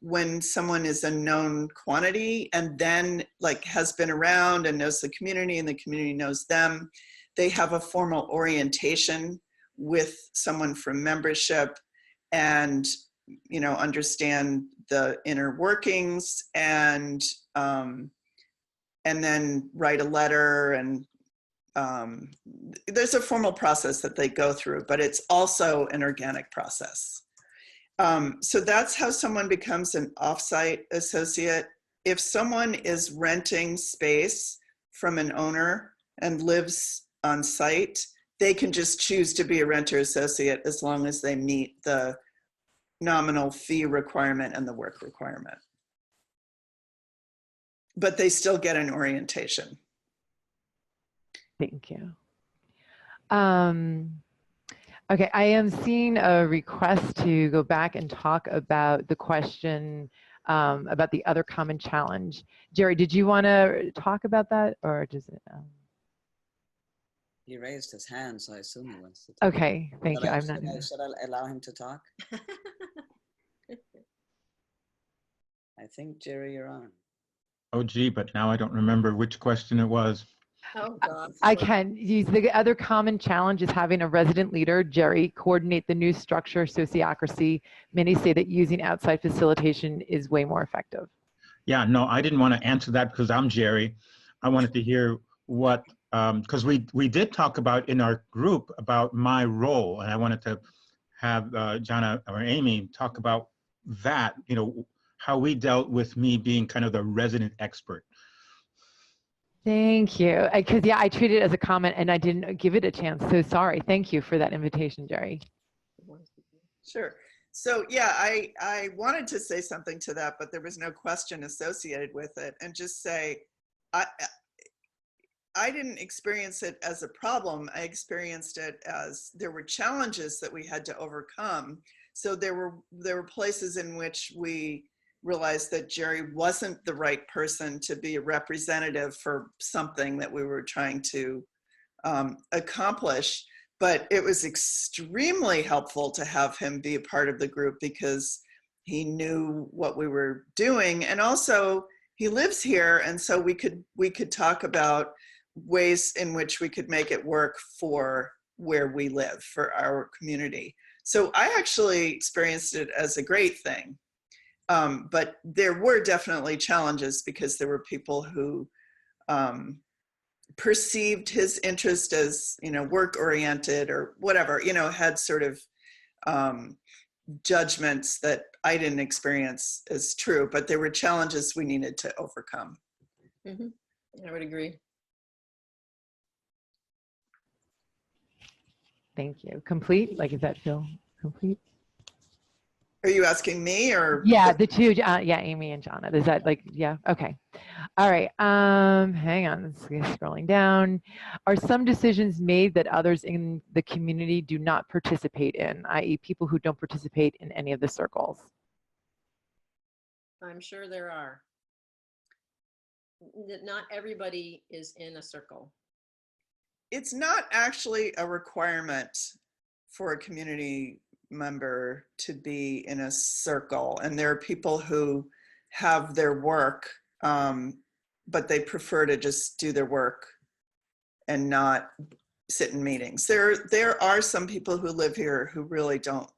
when someone is a known quantity and then like has been around and knows the community and the community knows them, they have a formal orientation with someone from membership and, you know, understand the inner workings and then write a letter, and there's a formal process that they go through, but it's also an organic process. So that's how someone becomes an offsite associate. If someone is renting space from an owner and lives on site, they can just choose to be a renter associate as long as they meet the nominal fee requirement and the work requirement. But they still get an orientation. Thank you. Okay, I am seeing a request to go back and talk about the question about the other common challenge. Jerry, did you want to talk about that, or does it? He raised his hand, so I assume he wants to talk. Okay, thank you. I'm not. Should I allow him to talk? I think, Jerry, you're on. Oh, gee, but now I don't remember which question it was. Oh, God. I can use the other common challenge is having a resident leader, Jerry, coordinate the new structure, Sociocracy. Many say that using outside facilitation is way more effective. Yeah, no, I didn't want to answer that because I'm Jerry. I wanted to hear what, because we did talk about in our group about my role, and I wanted to have Jana or Amy talk about that, you know, how we dealt with me being kind of the resident expert. Thank you. Because yeah, I treated it as a comment and I didn't give it a chance. So sorry. Thank you for that invitation, Jerry. Sure. So yeah, I wanted to say something to that, but there was no question associated with it, and just say, I didn't experience it as a problem. I experienced it as there were challenges that we had to overcome. So there were places in which we realized that Jerry wasn't the right person to be a representative for something that we were trying to accomplish. But it was extremely helpful to have him be a part of the group because he knew what we were doing, and also he lives here, and so we could talk about ways in which we could make it work for where we live, for our community. So I actually experienced it as a great thing. But there were definitely challenges because there were people who perceived his interest as, you know, work-oriented or whatever, you know, had sort of judgments that I didn't experience as true, but there were challenges we needed to overcome. Mm-hmm. I would agree. Thank you. Complete? Like, does that feel complete? Are you asking me or? Yeah, the two, yeah, Amy and Jana. Is that like, yeah, okay. All right, hang on, let's get scrolling down. Are some decisions made that others in the community do not participate in, i.e. people who don't participate in any of the circles? I'm sure there are. Not everybody is in a circle. It's not actually a requirement for a community member to be in a circle, and there are people who have their work, but they prefer to just do their work and not sit in meetings. There are some people who live here who really don't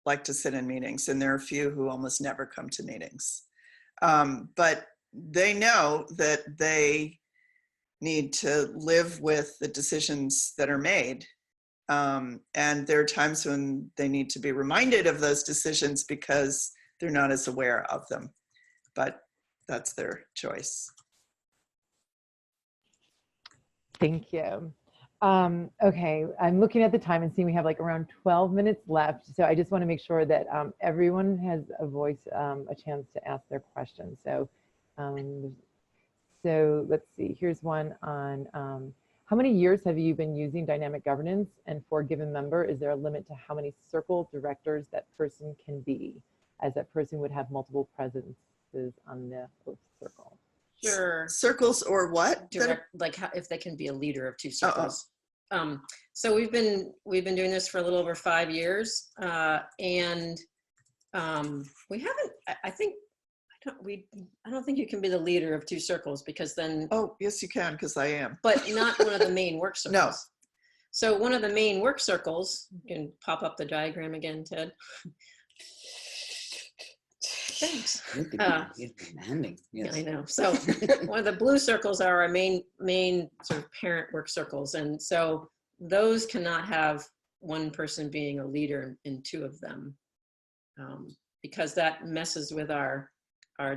like to sit in meetings, and there are a few who almost never come to meetings. But they know that they need to live with the decisions that are made. And there are times when they need to be reminded of those decisions because they're not as aware of them, but that's their choice. Thank you. Okay, I'm looking at the time and seeing we have like around 12 minutes left. So I just want to make sure that everyone has a voice, a chance to ask their questions. So, so let's see, here's one on how many years have you been using dynamic governance, and for a given member, is there a limit to how many circle directors that person can be, as that person would have multiple presences on the host circle? Sure. Circles or what? Direct, like how, if they can be a leader of two circles. So we've been doing this for a little over 5 years, and we haven't. I don't think you can be the leader of two circles, because then. Oh, yes, you can, because I am. But not one of the main work circles. No. So one of the main work circles, you can pop up the diagram again, Ted. Thanks. Demanding. Yes. Yeah, I know. So one of the blue circles are our main sort of parent work circles. And so those cannot have one person being a leader in two of them, because that messes with our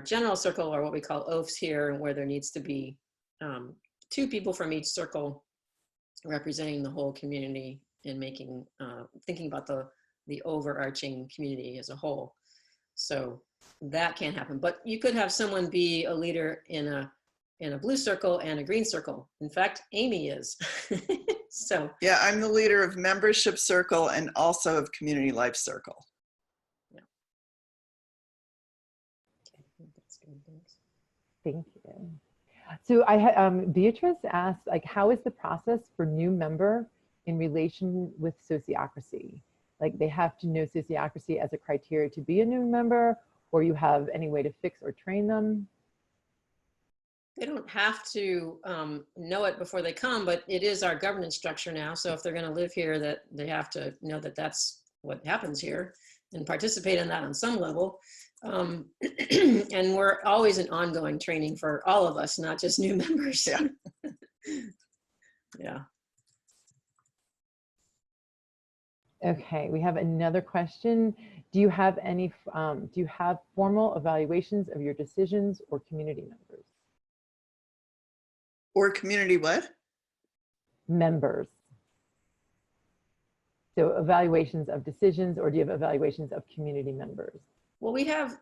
general circle, or what we call oafs here, where there needs to be 2 people from each circle representing the whole community and making, thinking about the overarching community as a whole. So that can't happen. But you could have someone be a leader in a blue circle and a green circle. In fact, Amy is. So yeah, I'm the leader of membership circle and also of community life circle. yeah. Okay, that's good. Thanks. Thank you. So I had Beatrice asked, like, how is the process for new member in relation with sociocracy? Like, they have to know sociocracy as a criteria to be a new member, or you have any way to fix or train them? They don't have to know it before they come, but it is our governance structure now. So if they're going to live here, that they have to know that that's what happens here and participate in that on some level. And we're always in ongoing training for all of us, not just new members. Yeah. Yeah. Okay, we have another question. Do you have any, do you have formal evaluations of your decisions or community members? Or community what? Members. So evaluations of decisions, or do you have evaluations of community members? Well, we have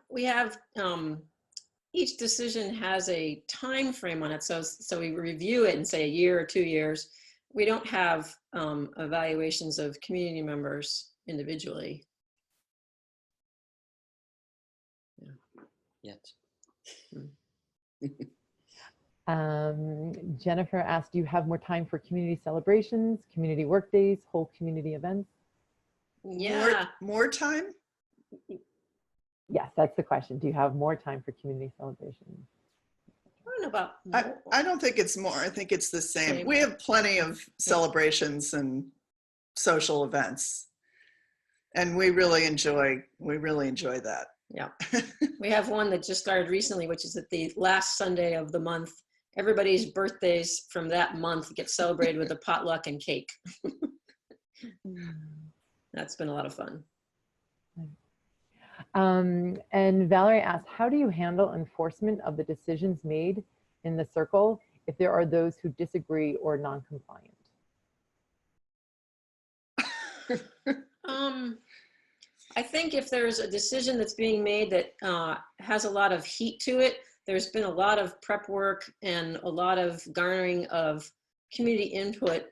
each decision has a time frame on it. So we review it and say a year or 2 years. We don't have evaluations of community members individually. Yet. Jennifer asked, do you have more time for community celebrations, community work days, whole community events? Yeah. More time? Yes, that's the question. Do you have more time for community celebrations? I don't know about I don't think it's more. I think it's the same. Same. We have plenty of celebrations and social events, and we really enjoy that. Yeah. We have one that just started recently, which is at the last Sunday of the month. Everybody's birthdays from that month get celebrated with a potluck and cake. That's been a lot of fun. And Valerie asked, how do you handle enforcement of the decisions made in the circle if there are those who disagree or non-compliant? I think if there's a decision that's being made that has a lot of heat to it, there's been a lot of prep work and a lot of garnering of community input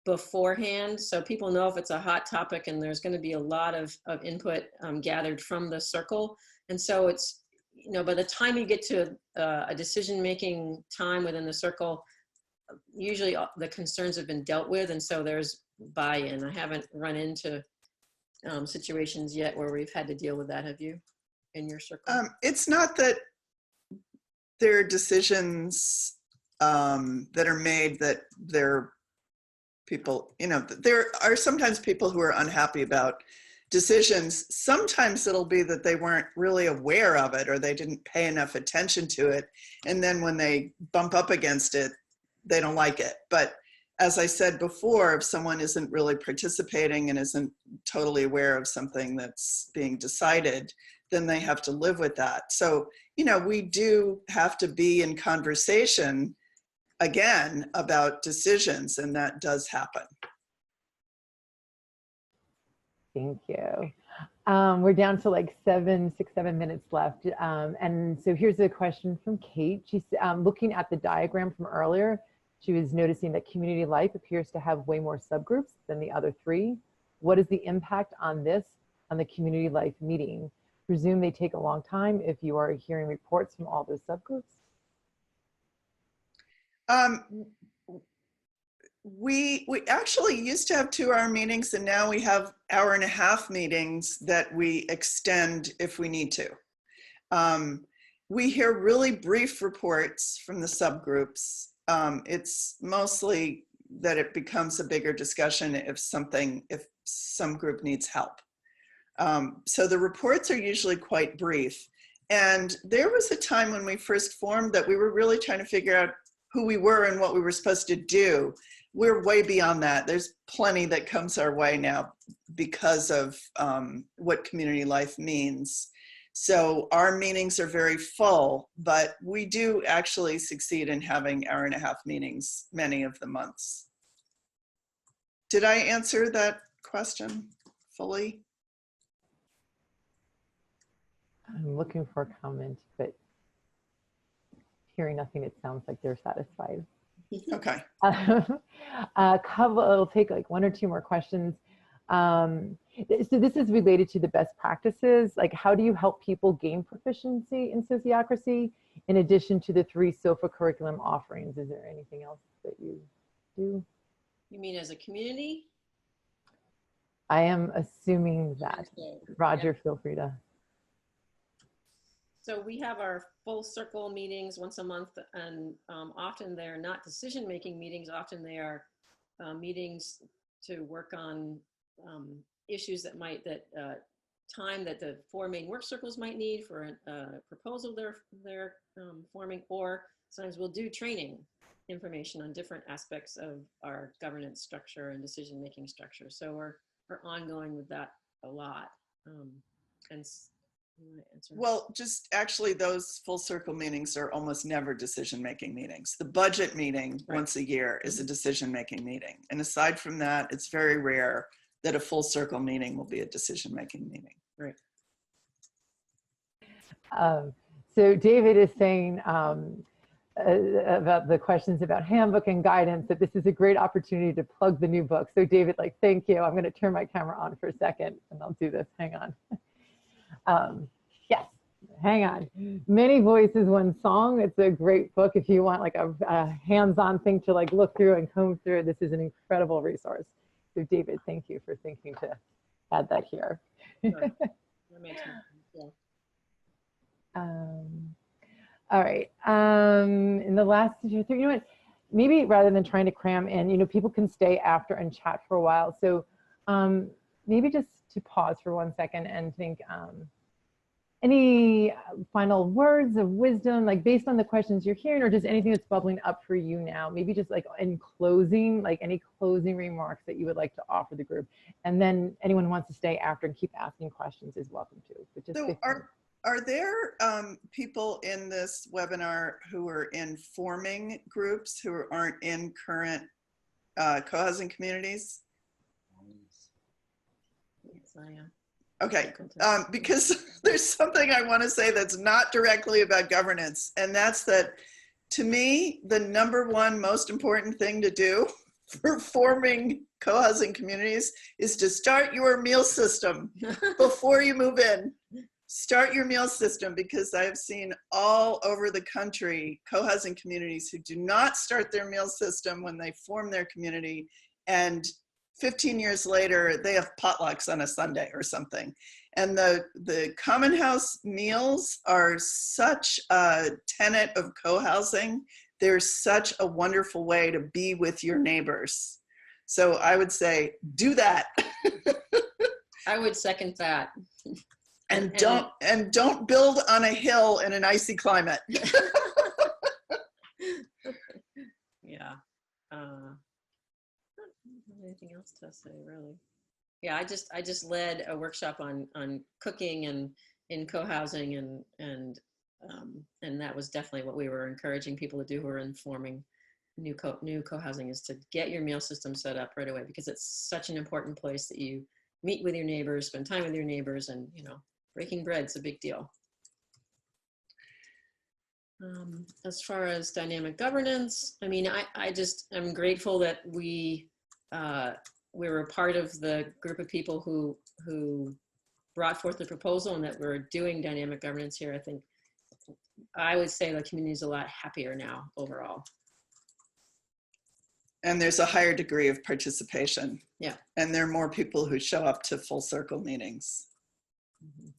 beforehand. So people know if it's a hot topic, and there's going to be a lot of input gathered from the circle. And so it's, you know, by the time you get to a decision-making time within the circle, usually the concerns have been dealt with. And so there's buy-in. I haven't run into situations yet where we've had to deal with that. Have you in your circle? It's not that there are decisions that are made that they're people, you know, there are sometimes people who are unhappy about decisions. Sometimes it'll be that they weren't really aware of it, or they didn't pay enough attention to it. And then when they bump up against it, they don't like it. But as I said before, if someone isn't really participating and isn't totally aware of something that's being decided, then they have to live with that. So, you know, we do have to be in conversation again about decisions, and that does happen. Thank you. We're down to like 7 minutes left. And so here's a question from Kate. She's looking at the diagram from earlier. She was noticing that community life appears to have way more subgroups than the other three. What is the impact on this on the community life meeting? Presume they take a long time if you are hearing reports from all those subgroups? We actually used to have 2-hour meetings, and now we have 1.5-hour meetings that we extend if we need to. We hear really brief reports from the subgroups. It's mostly that it becomes a bigger discussion if some group needs help. So the reports are usually quite brief. And there was a time when we first formed that we were really trying to figure out who we were and what we were supposed to do. We're way beyond that. There's plenty that comes our way now because of what community life means. So our meetings are very full, but we do actually succeed in having 1.5-hour meetings many of the months. Did I answer that question fully? I'm looking for a comment, but hearing nothing, it sounds like they're satisfied. Okay. It'll take like one or two more questions. So this is related to the best practices. Like, how do you help people gain proficiency in sociocracy in addition to the 3 SOFA curriculum offerings? Is there anything else that you do? You mean as a community? I am assuming that. So, Roger, yeah. feel free to. So we have our full circle meetings once a month, and often they're not decision-making meetings. Often they are meetings to work on issues that time that the 4 main work circles might need for a proposal they're forming, or sometimes we'll do training information on different aspects of our governance structure and decision-making structure. So we're ongoing with that a lot. Well, just actually those full circle meetings are almost never decision-making meetings. The budget meeting once a year is a decision-making meeting. And aside from that, it's very rare that a full circle meeting will be a decision-making meeting. Right. So David is saying about the questions about handbook and guidance, that this is a great opportunity to plug the new book. So David, like, thank you. I'm going to turn my camera on for a second and I'll do this. Hang on. Yes, hang on. Many Voices, One Song. It's a great book if you want like a hands-on thing to like look through and comb through. This is an incredible resource. So David, thank you for thinking to add that here. Sure. That makes sense. Yeah. All right. In the last 2 or 3, you know what? Maybe rather than trying to cram in, you know, people can stay after and chat for a while. So maybe just to pause for 1 second and think, any final words of wisdom, like based on the questions you're hearing, or just anything that's bubbling up for you now? Maybe just like in closing, like any closing remarks that you would like to offer the group. And then anyone who wants to stay after and keep asking questions is welcome to. But just so are there people in this webinar who are in forming groups who aren't in current co-housing communities? Yes, I am. Okay, because there's something I want to say that's not directly about governance, and that's that, to me, the #1 most important thing to do for forming co-housing communities is to start your meal system before you move in. Start your meal system, because I've seen all over the country co-housing communities who do not start their meal system when they form their community, and 15 years later, they have potlucks on a Sunday or something. And the common house meals are such a tenet of co-housing. They're such a wonderful way to be with your neighbors. So I would say, do that. I would second that. And don't build on a hill in an icy climate. Yeah. Anything else to say, really? Yeah, I just led a workshop on cooking and in co-housing, and that was definitely what we were encouraging people to do who are informing new co-housing, is to get your meal system set up right away, because it's such an important place that you meet with your neighbors, spend time with your neighbors, and you know, breaking bread's a big deal. As far as dynamic governance, I mean, I'm grateful that we were a part of the group of people who brought forth the proposal, and that we're doing dynamic governance here. I think I would say the community is a lot happier now overall. And there's a higher degree of participation. Yeah. And there are more people who show up to full circle meetings. Mm-hmm.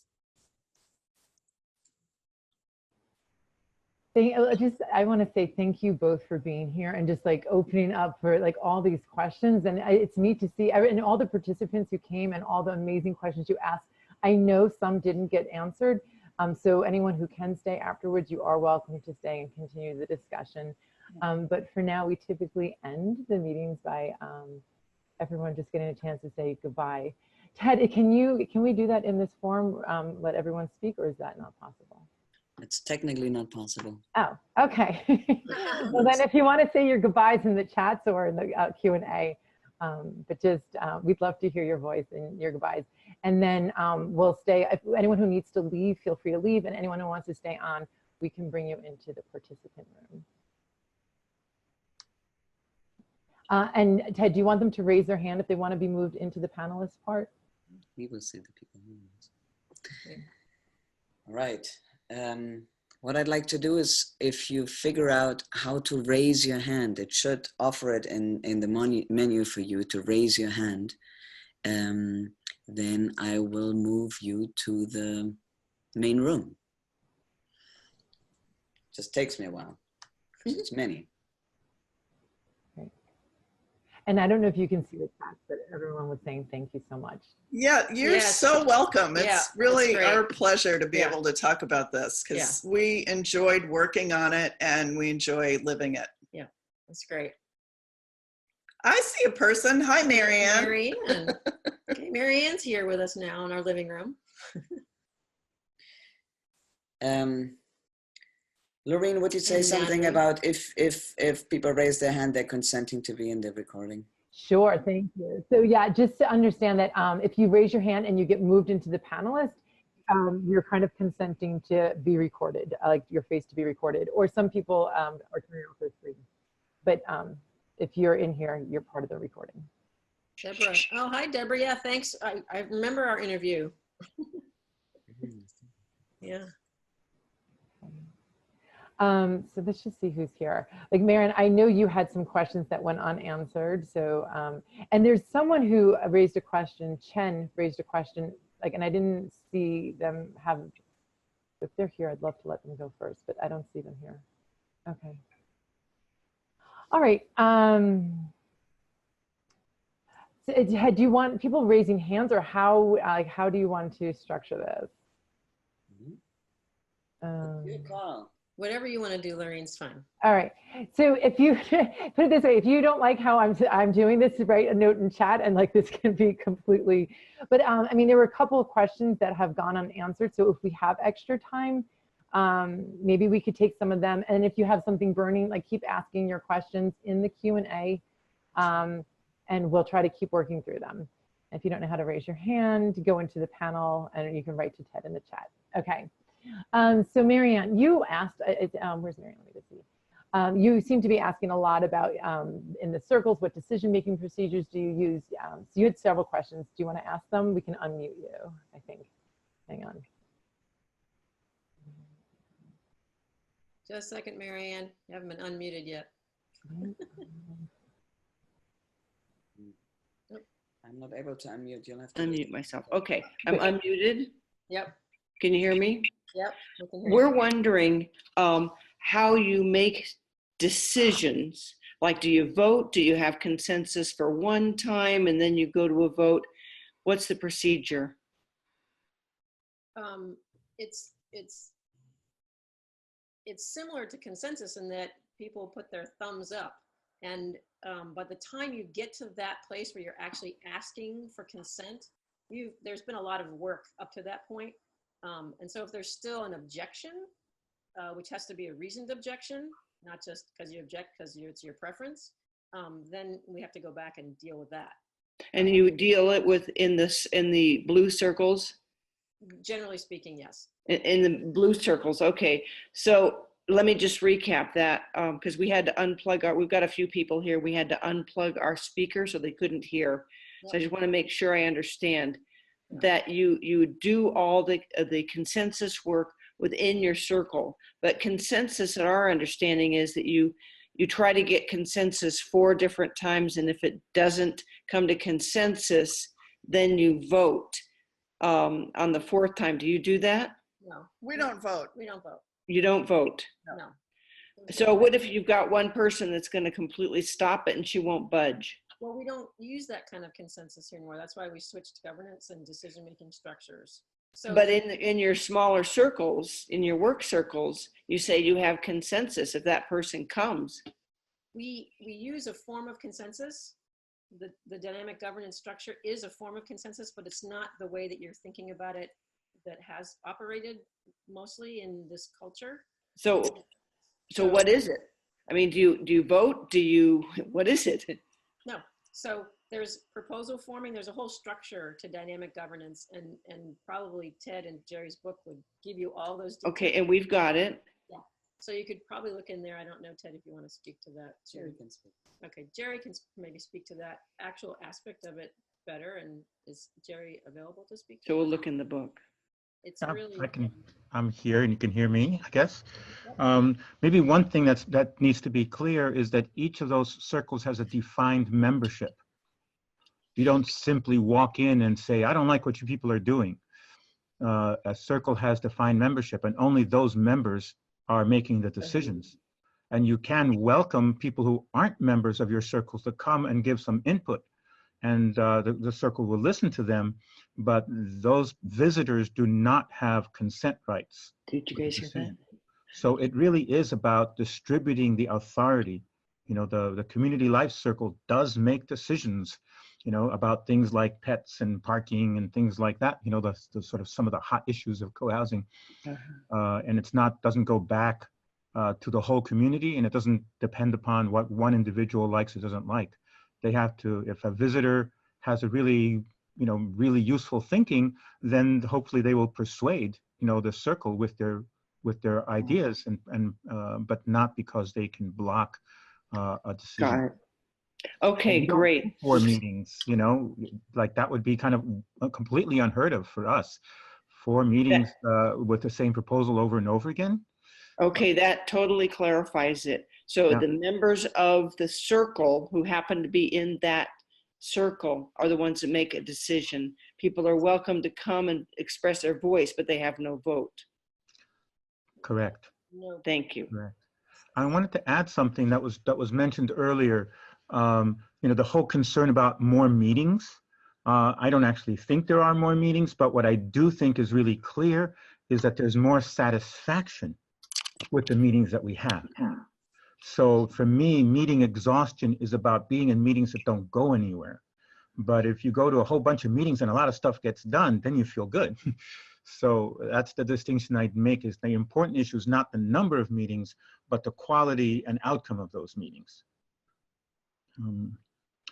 I want to say thank you both for being here and just like opening up for like all these questions. And it's neat to see and all the participants who came and all the amazing questions you asked. I know some didn't get answered. So anyone who can stay afterwards, you are welcome to stay and continue the discussion. But for now, we typically end the meetings by everyone just getting a chance to say goodbye. Ted, can we do that in this form? Let everyone speak, or is that not possible? It's technically not possible. Oh, okay. Well, then if you want to say your goodbyes in the chats or in the Q&A, But just, we'd love to hear your voice and your goodbyes. And then we'll stay, if anyone who needs to leave, feel free to leave. And anyone who wants to stay on, we can bring you into the participant room. And Ted, do you want them to raise their hand if they want to be moved into the panelist part? We will see the people. All right. What I'd like to do is, if you figure out how to raise your hand, it should offer it in the menu for you to raise your hand. Then I will move you to the main room. Just takes me a while, because it's many. And I don't know if you can see the chat, but everyone was saying thank you so much. Yeah, you're Yes. so welcome. It's really great. our pleasure to be Yeah. able to talk about this, because we enjoyed working on it and we enjoy living it. That's great. I see a person. Hi, Marianne. Marianne. Okay, Marianne's here with us now in our living room. Lorraine, would you say And something Natalie. about if people raise their hand, they're consenting to be in the recording? Sure, thank you. So yeah, just to understand that if you raise your hand and you get moved into the panelist, you're kind of consenting to be recorded, like your face to be recorded. Or some people are turning off their screen. But if you're in here, you're part of the recording. Deborah. Oh, hi, Deborah. Yeah, thanks. I remember our interview. Yeah. So let's just see who's here. Like Marianne, I know you had some questions that went unanswered. So, and there's someone who raised a question, Chen raised a question, like, and I didn't see them have, if they're here, I'd love to let them go first, but I don't see them here. Okay. All right. So do you want people raising hands, or how, like, how do you want to structure this? Good call. Whatever you want to do, Lorraine's fine. All right. So if you put it this way, if you don't like how I'm doing this, write a note in chat, and like this can be completely. But I mean, there were a couple of questions that have gone unanswered. So if we have extra time, maybe we could take some of them. And if you have something burning, like keep asking your questions in the Q&A, and we'll try to keep working through them. If you don't know how to raise your hand, go into the panel, and you can write to Ted in the chat. Okay. So Marianne, you asked, where's Marianne? Let me just see. You seem to be asking a lot about in the circles, what decision-making procedures do you use? So you had several questions. Do you want to ask them? We can unmute you, I think. Hang on. Just a second, Marianne. You haven't been unmuted yet. I'm not able to unmute. You'll have to Unmute myself. Okay, I'm unmuted. Yep. Can you hear me? Yep. We can hear We're you. wondering how you make decisions. Like, do you vote? Do you have consensus for one time and then you go to a vote? What's the procedure? It's similar to consensus in that people put their thumbs up, and by the time you get to that place where you're actually asking for consent, there's been a lot of work up to that point. And so if there's still an objection, which has to be a reasoned objection, not just because you object because it's your preference, then we have to go back and deal with that. And you deal it with in the blue circles? Generally speaking, yes. In the blue circles, okay. So let me just recap that, because we had to unplug we've got a few people here. We had to unplug our speaker so they couldn't hear. Yep. So I just want to make sure I understand that you do all the consensus work within your circle. But consensus, in our understanding, is that you try to get consensus 4 different times, and if it doesn't come to consensus, then you vote on the 4th time. Do you do that? No. We don't vote. We don't vote. You don't vote. No. So what if you've got one person that's going to completely stop it and she won't budge? Well, we don't use that kind of consensus here anymore. That's why we switched to governance and decision-making structures. So, But in your smaller circles, in your work circles, you say you have consensus if that person comes. we use a form of consensus. The dynamic governance structure is a form of consensus, but it's not the way that you're thinking about it that has operated mostly in this culture. So what is it? I mean, do you vote? What is it? No. So there's proposal forming, there's a whole structure to dynamic governance, and probably Ted and Jerry's book would give you all those details. Okay, and we've got it. Yeah, so you could probably look in there. I don't know, Ted, if you want to speak to that. Jerry can speak. Okay, Jerry can maybe speak to that actual aspect of it better. And is Jerry available to speak to So it? we'll look in the book. It's Yeah, really, I'm here and you can hear me, I guess. Maybe one thing that needs to be clear is that each of those circles has a defined membership. You don't simply walk in and say, I don't like what you people are doing. A circle has defined membership, and only those members are making the decisions. And you can welcome people who aren't members of your circles to come and give some input. And the circle will listen to them, but those visitors do not have consent rights. Did you guys hear that? So it really is about distributing the authority. You know, the community life circle does make decisions, you know, about things like pets and parking and things like that, you know, the sort of some of the hot issues of co-housing. And it's doesn't go back to the whole community, and it doesn't depend upon what one individual likes or doesn't like. They have to, if a visitor has a really, you know, really useful thinking, then hopefully they will persuade, you know, the circle with their ideas, and but not because they can block a decision. Got it. Okay, great. 4 meetings, you know, like that would be kind of completely unheard of for us. 4 meetings with the same proposal over and over again. Okay, that totally clarifies it. So Yeah. the members of the circle who happen to be in that circle are the ones that make a decision. People are welcome to come and express their voice, but they have no vote. Correct. no, Thank you. Correct. I wanted to add something that was mentioned earlier. You know, the whole concern about more meetings. I don't actually think there are more meetings, but what I do think is really clear is that there's more satisfaction with the meetings that we have. So for me, meeting exhaustion is about being in meetings that don't go anywhere. But if you go to a whole bunch of meetings and a lot of stuff gets done, then you feel good. So that's the distinction I'd make, is the important issue is not the number of meetings, but the quality and outcome of those meetings.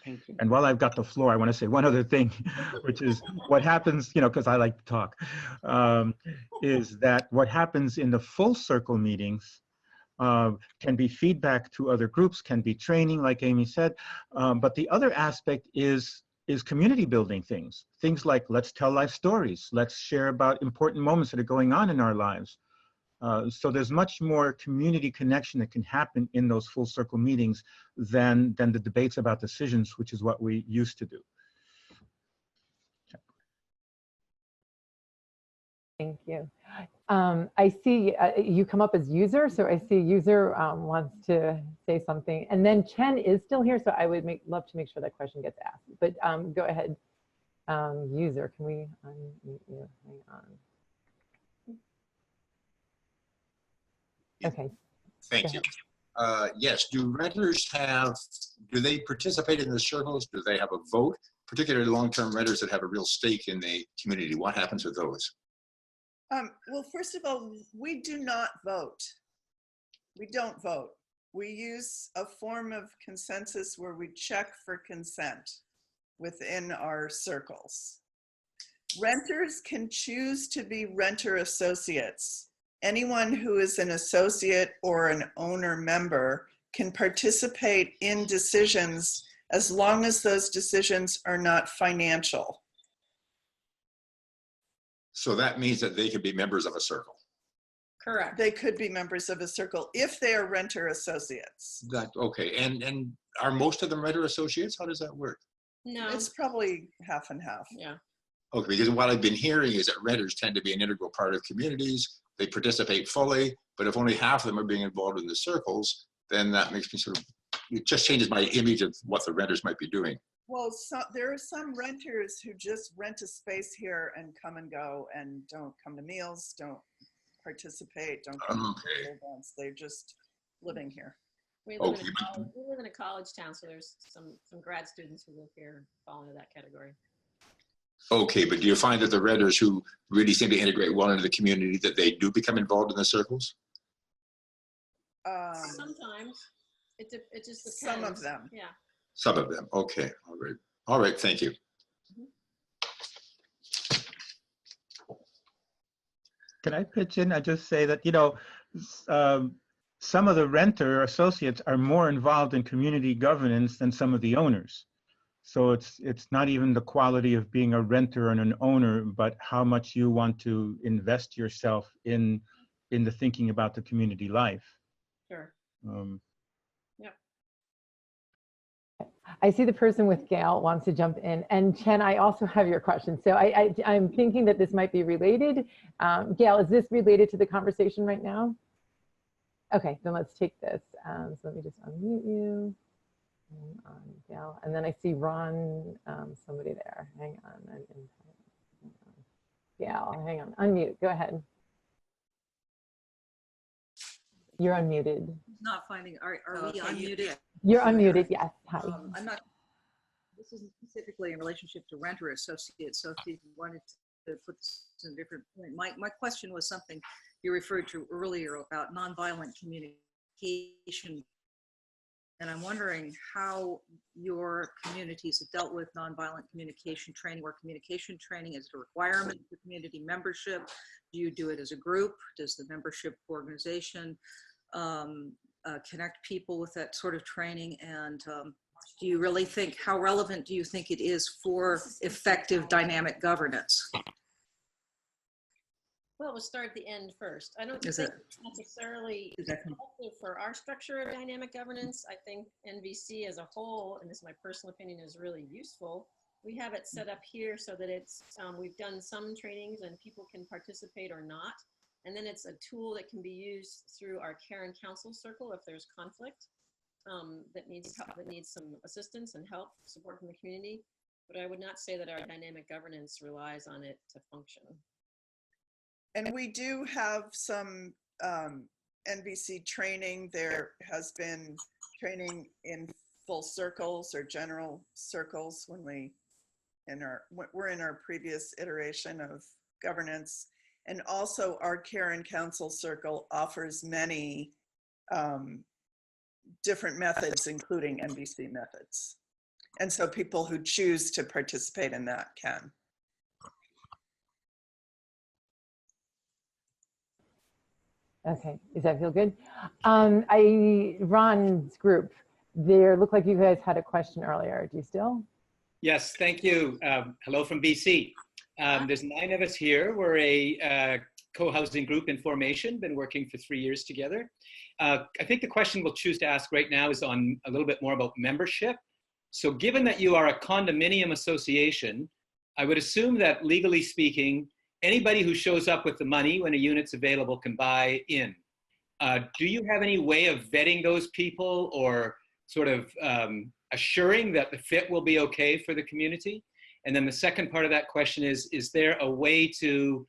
Thank you. And while I've got the floor, I want to say one other thing, which is what happens, you know, because I like to talk, is that what happens in the full circle meetings can be feedback to other groups, can be training, like Amy said. But the other aspect is community building things. Things like, let's tell life stories. Let's share about important moments that are going on in our lives. So there's much more community connection that can happen in those full circle meetings than the debates about decisions, which is what we used to do. Thank you. I see you come up as user, so I see user wants to say something, and then Chen is still here, so I would love to make sure that question gets asked. But go ahead, user. Can we unmute you? Hang on. Okay. Thank you. Yes, do renters do they participate in the circles? Do they have a vote? Particularly long-term renters that have a real stake in the community. What happens with those? Well, first of all, we do not vote. We don't vote. We use a form of consensus where we check for consent within our circles. Renters can choose to be renter associates. Anyone who is an associate or an owner member can participate in decisions as long as those decisions are not financial. So that means that they could be members of a circle. correct. They could be members of a circle if they are renter associates. Okay, and are most of them renter associates? How does that work? No, It's probably half and half. yeah. Okay, because what I've been hearing is that renters tend to be an integral part of communities. They participate fully, but if only half of them are being involved in the circles, then that makes me sort of, it just changes my image of what the renters might be doing. Well, there are some renters who just rent a space here and come and go and don't come to meals, don't participate, don't come to events. They're just living here. We live, Okay, we live in a college town, so there's some grad students who live here and fall into that category. Okay, but do you find that the renters who really seem to integrate well into the community, that they do become involved in the circles? Sometimes it just depends. Some of them. Yeah. Some of them, okay, all right. All right, thank you. Can I pitch in? I just say that, you know, some of the renter associates are more involved in community governance than some of the owners. So it's not even the quality of being a renter and an owner, but how much you want to invest yourself in the thinking about the community life. Sure. Yeah. I see the person with Gail wants to jump in. And Chen, I also have your question. So I'm thinking that this might be related. Gail, is this related to the conversation right now? Okay, then let's take this. So let me just unmute you. Hang on, Gail. And then I see Ron, somebody there. Hang on. Gail, hang on. Unmute. Go ahead. You're unmuted. Not finding, are we unmuted? You're unmuted, yes. Hi. I'm not, this isn't specifically in relationship to renter associates, so if you wanted to put this in a different point. My question was something you referred to earlier about nonviolent communication. And I'm wondering how your communities have dealt with nonviolent communication training, or communication training is a requirement for community membership. Do you do it as a group? Does the membership organization connect people with that sort of training? And do you really think, how relevant do you think it is for effective dynamic governance? Well, we'll start at the end first. I don't think it's necessarily helpful for our structure of dynamic governance. I think NVC as a whole, and this is my personal opinion, is really useful. We have it set up here so that it's, we've done some trainings and people can participate or not. And then it's a tool that can be used through our care and counsel circle if there's conflict that needs some assistance and help, support from the community. But I would not say that our dynamic governance relies on it to function. And we do have some NVC training. There has been training in full circles or general circles when we're in our previous iteration of governance. And also our care and counsel circle offers many different methods, including NVC methods. And so people who choose to participate in that can. Okay, does that feel good? Ron's group, there looked like you guys had a question earlier. Do you still? Yes, thank you. Hello from BC. There's 9 of us here. We're a co-housing group in formation, been working for 3 years together. I think the question we'll choose to ask right now is on a little bit more about membership. So given that you are a condominium association, I would assume that legally speaking, anybody who shows up with the money when a unit's available can buy in. Do you have any way of vetting those people or sort of assuring that the fit will be okay for the community? And then the second part of that question is there a way to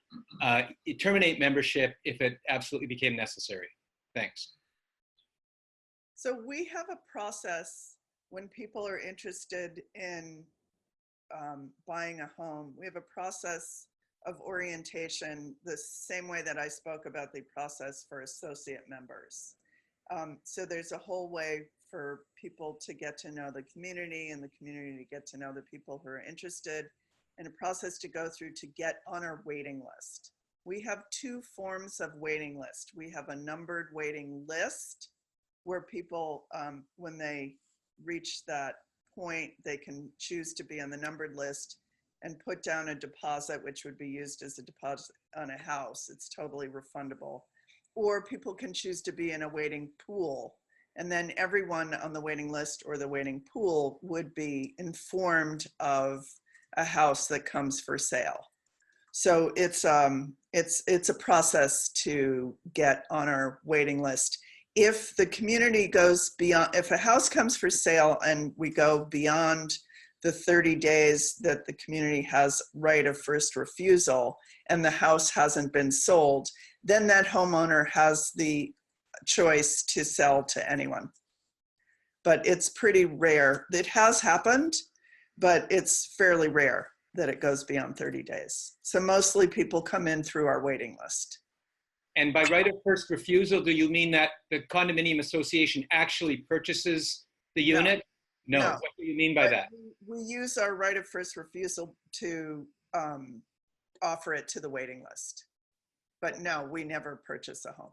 terminate membership if it absolutely became necessary? Thanks. So we have a process when people are interested in buying a home. We have a process of orientation, the same way that I spoke about the process for associate members. So there's a whole way for people to get to know the community and the community to get to know the people who are interested, and a process to go through to get on our waiting list. We have 2 forms of waiting list. We have a numbered waiting list where people, when they reach that point, they can choose to be on the numbered list and put down a deposit, which would be used as a deposit on a house. It's totally refundable. Or people can choose to be in a waiting pool. And then everyone on the waiting list or the waiting pool would be informed of a house that comes for sale. So it's a process to get on our waiting list. If the community goes beyond, if a house comes for sale and we go beyond the 30 days that the community has right of first refusal and the house hasn't been sold, then that homeowner has the choice to sell to anyone. But it's pretty rare. It has happened, but it's fairly rare that it goes beyond 30 days. So mostly people come in through our waiting list. And by right of first refusal, do you mean that the condominium association actually purchases the unit? No. No. What do you mean by But that? we use our right of first refusal to offer it to the waiting list. But no, we never purchase a home.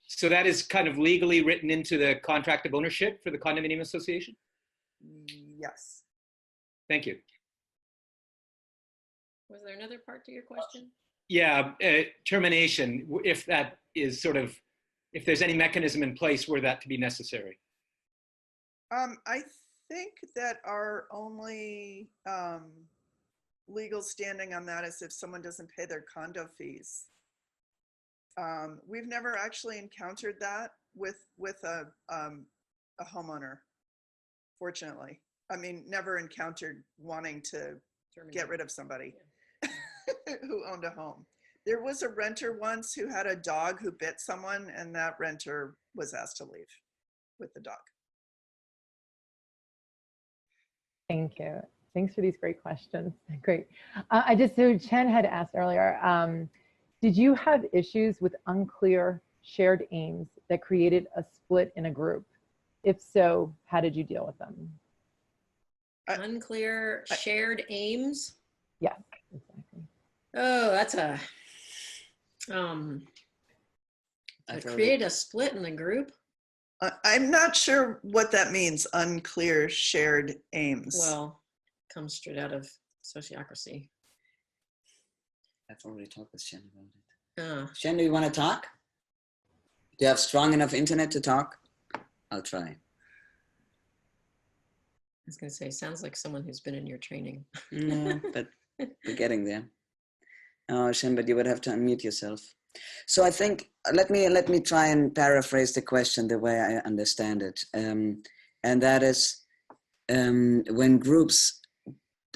So that is kind of legally written into the contract of ownership for the condominium association? Yes. Thank you. Was there another part to your question? Yeah, termination, if that is sort of, if there's any mechanism in place were that to be necessary. I think that our only legal standing on that is if someone doesn't pay their condo fees. We've never actually encountered that with a homeowner, fortunately. I mean, never encountered wanting to get rid of somebody who owned a home. There was a renter once who had a dog who bit someone, and that renter was asked to leave with the dog. Thank you. Thanks for these great questions. Great. So Chen had asked earlier, did you have issues with unclear shared aims that created a split in a group? If so, how did you deal with them? Unclear shared aims? Yes, exactly. Oh, that's a, create a split in the group? I'm not sure what that means, unclear shared aims. Well, comes straight out of Sociocracy. I've already talked with Shen about it. Shen, do you want to talk? Do you have strong enough internet to talk? I'll try. I was going to say, sounds like someone who's been in your training. No, but we're getting there. Oh, Shen, but you would have to unmute yourself. So I think, let me try and paraphrase the question the way I understand it. And that is, when groups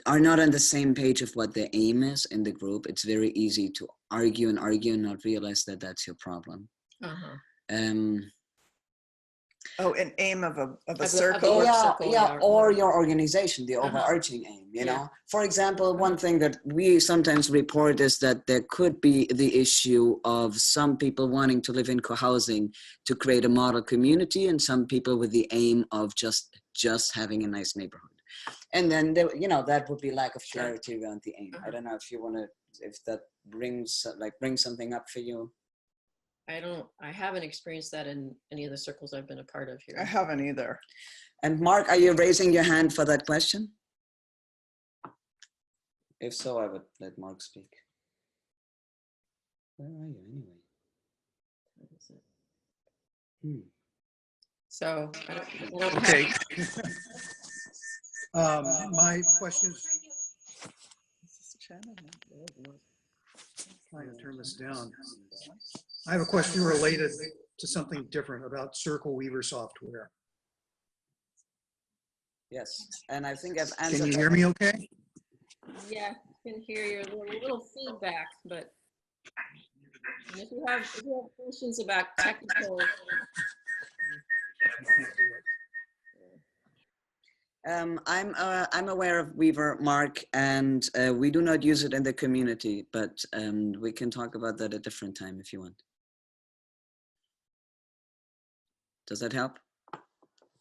are not on the same page of what their aim is in the group, it's very easy to argue and not realize that that's your problem. Oh, an aim of a circle? Yeah, or your organization, the overarching aim, you know? For example, one thing that we sometimes report is that there could be the issue of some people wanting to live in cohousing to create a model community, and some people with the aim of just having a nice neighborhood. And then, there, you know, that would be lack of clarity around the aim. I don't know if you want to, if that brings something up for you. I haven't experienced that in any of the circles I've been a part of here. I haven't either. And Mark, are you raising your hand for that question? If so, I would let Mark speak. Where are you anyway? So, I don't okay. My question is, trying to turn this down. I have a question related to something different about Circle Weaver software. Yes, and I think I've answered. Can you hear me okay? Yeah, I can hear your little feedback, but if you have questions about technical. I'm aware of Weaver, Mark, and we do not use it in the community, but we can talk about that at a different time if you want. Does that help?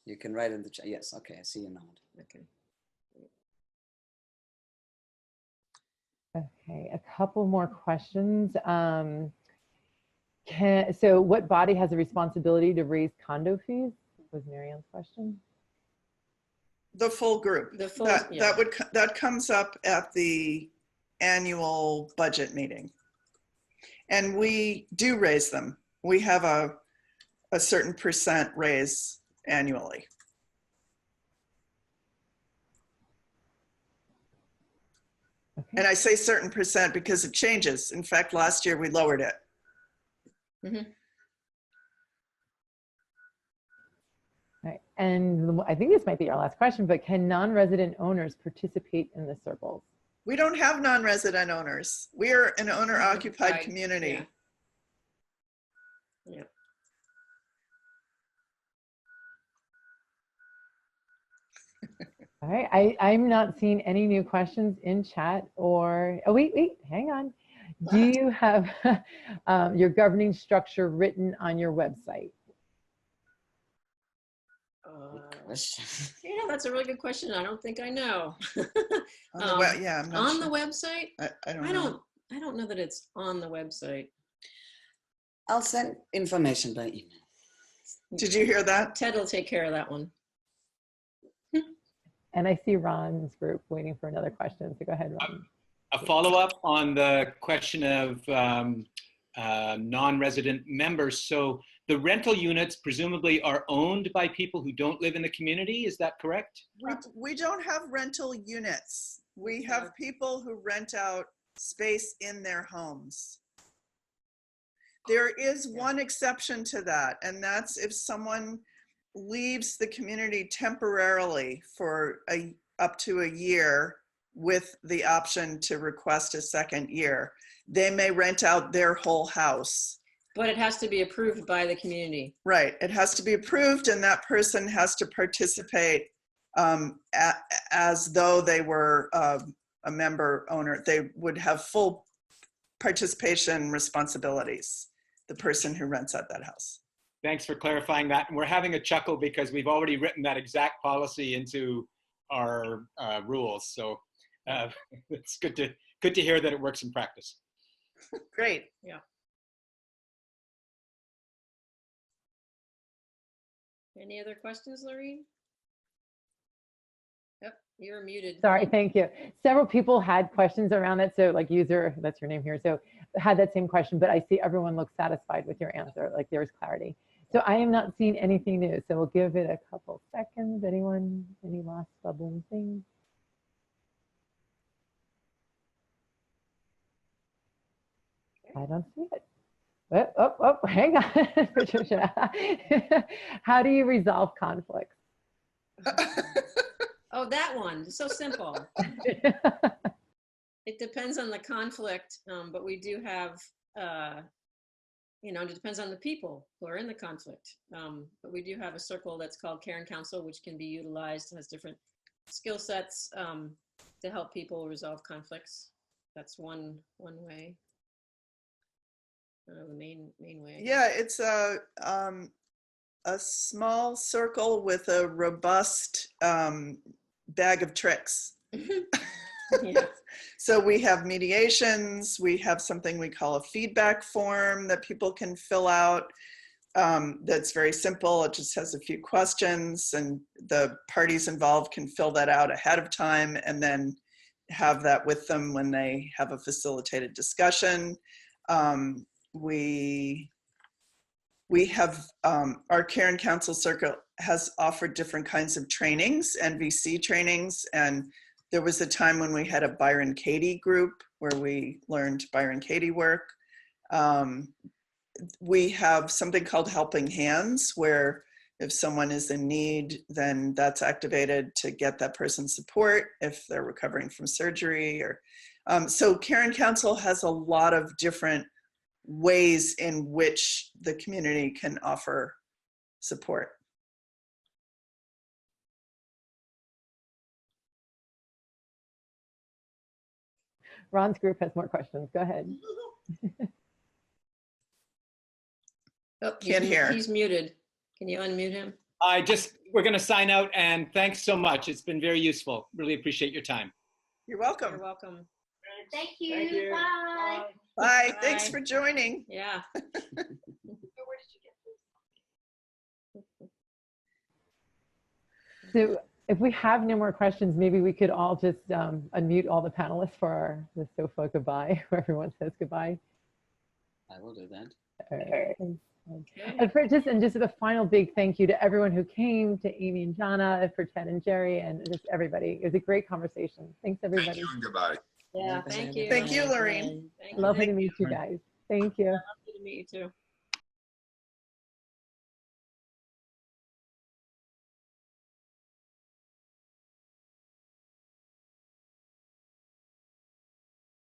You can write in the chat. Yes, okay, I see you nod. Okay. Okay, a couple more questions. So what body has a responsibility to raise condo fees? Was Marianne's question. The full group. The full, that comes up at the annual budget meeting, and we do raise them. We have a certain percent raise annually. Okay. And I say certain percent because it changes. In fact, last year we lowered it. Right. And I think this might be our last question, but can non-resident owners participate in the circles? We don't have non-resident owners. We are an owner-occupied community. Yeah. All right, I'm not seeing any new questions in chat or, oh, wait, hang on. Do you have your governing structure written on your website? Question. That's a really good question. I don't think I know. Yeah, I'm not on sure. the website? I don't know. I don't know that it's on the website. I'll send information by email. Did you hear that? Ted will take care of that one. And I see Ron's group waiting for another question. So go ahead, Ron. A follow-up on the question of non-resident members. So the rental units presumably are owned by people who don't live in the community. Is that correct? We don't have rental units. We have people who rent out space in their homes. There is one exception to that, and that's if someone leaves the community temporarily for up to a year with the option to request a second year. They may rent out their whole house. But it has to be approved by the community. Right, it has to be approved, and that person has to participate as though they were a member owner. They would have full participation responsibilities, the person who rents out that house. Thanks for clarifying that. And we're having a chuckle because we've already written that exact policy into our rules. So it's good to hear that it works in practice. Great. Yeah. Any other questions, Lorene? Yep, you're muted. Sorry, thank you. Several people had questions around that. So like user, that's your name here. So had that same question, but I see everyone looks satisfied with your answer. Like there was clarity. So I am not seeing anything new. So we'll give it a couple seconds. Anyone, any last bubbling thing? I don't see it. Oh, hang on, Patricia. How do you resolve conflicts? Oh, that one, so simple. It depends on the conflict, but we do have, it depends on the people who are in the conflict. But we do have a circle that's called Care and Counsel, which can be utilized, has different skill sets to help people resolve conflicts. That's one way. The main way. Yeah, it's a small circle with a robust bag of tricks. Yeah. So we have mediations, we have something we call a feedback form that people can fill out. That's very simple. It just has a few questions, and the parties involved can fill that out ahead of time and then have that with them when they have a facilitated discussion. We have, our Care and Counsel Circle has offered different kinds of trainings, NVC trainings, and there was a time when we had a Byron Katie group where we learned Byron Katie work. We have something called Helping Hands, where if someone is in need, then that's activated to get that person support if they're recovering from surgery. Or so Care and Counsel has a lot of different ways in which the community can offer support. Ron's group has more questions. Go ahead. Oh, Can't hear. He's muted. Can you unmute him? We're going to sign out, and thanks so much. It's been very useful. Really appreciate your time. You're welcome. You're welcome. Thank you. Thank you. Bye. Bye. Bye. Thanks for joining. Yeah. So if we have no more questions, maybe we could all just unmute all the panelists for the SOFA goodbye, where everyone says goodbye. I will do that. All right. And just a final big thank you to everyone who came, to Amy and Jana, for Ted and Jerry, and just everybody. It was a great conversation. Thanks, everybody. Thank you and goodbye. Yeah, thank you. Thank you, Lorene. Thank you. Lovely to meet you guys. Thank you. Lovely to meet you too.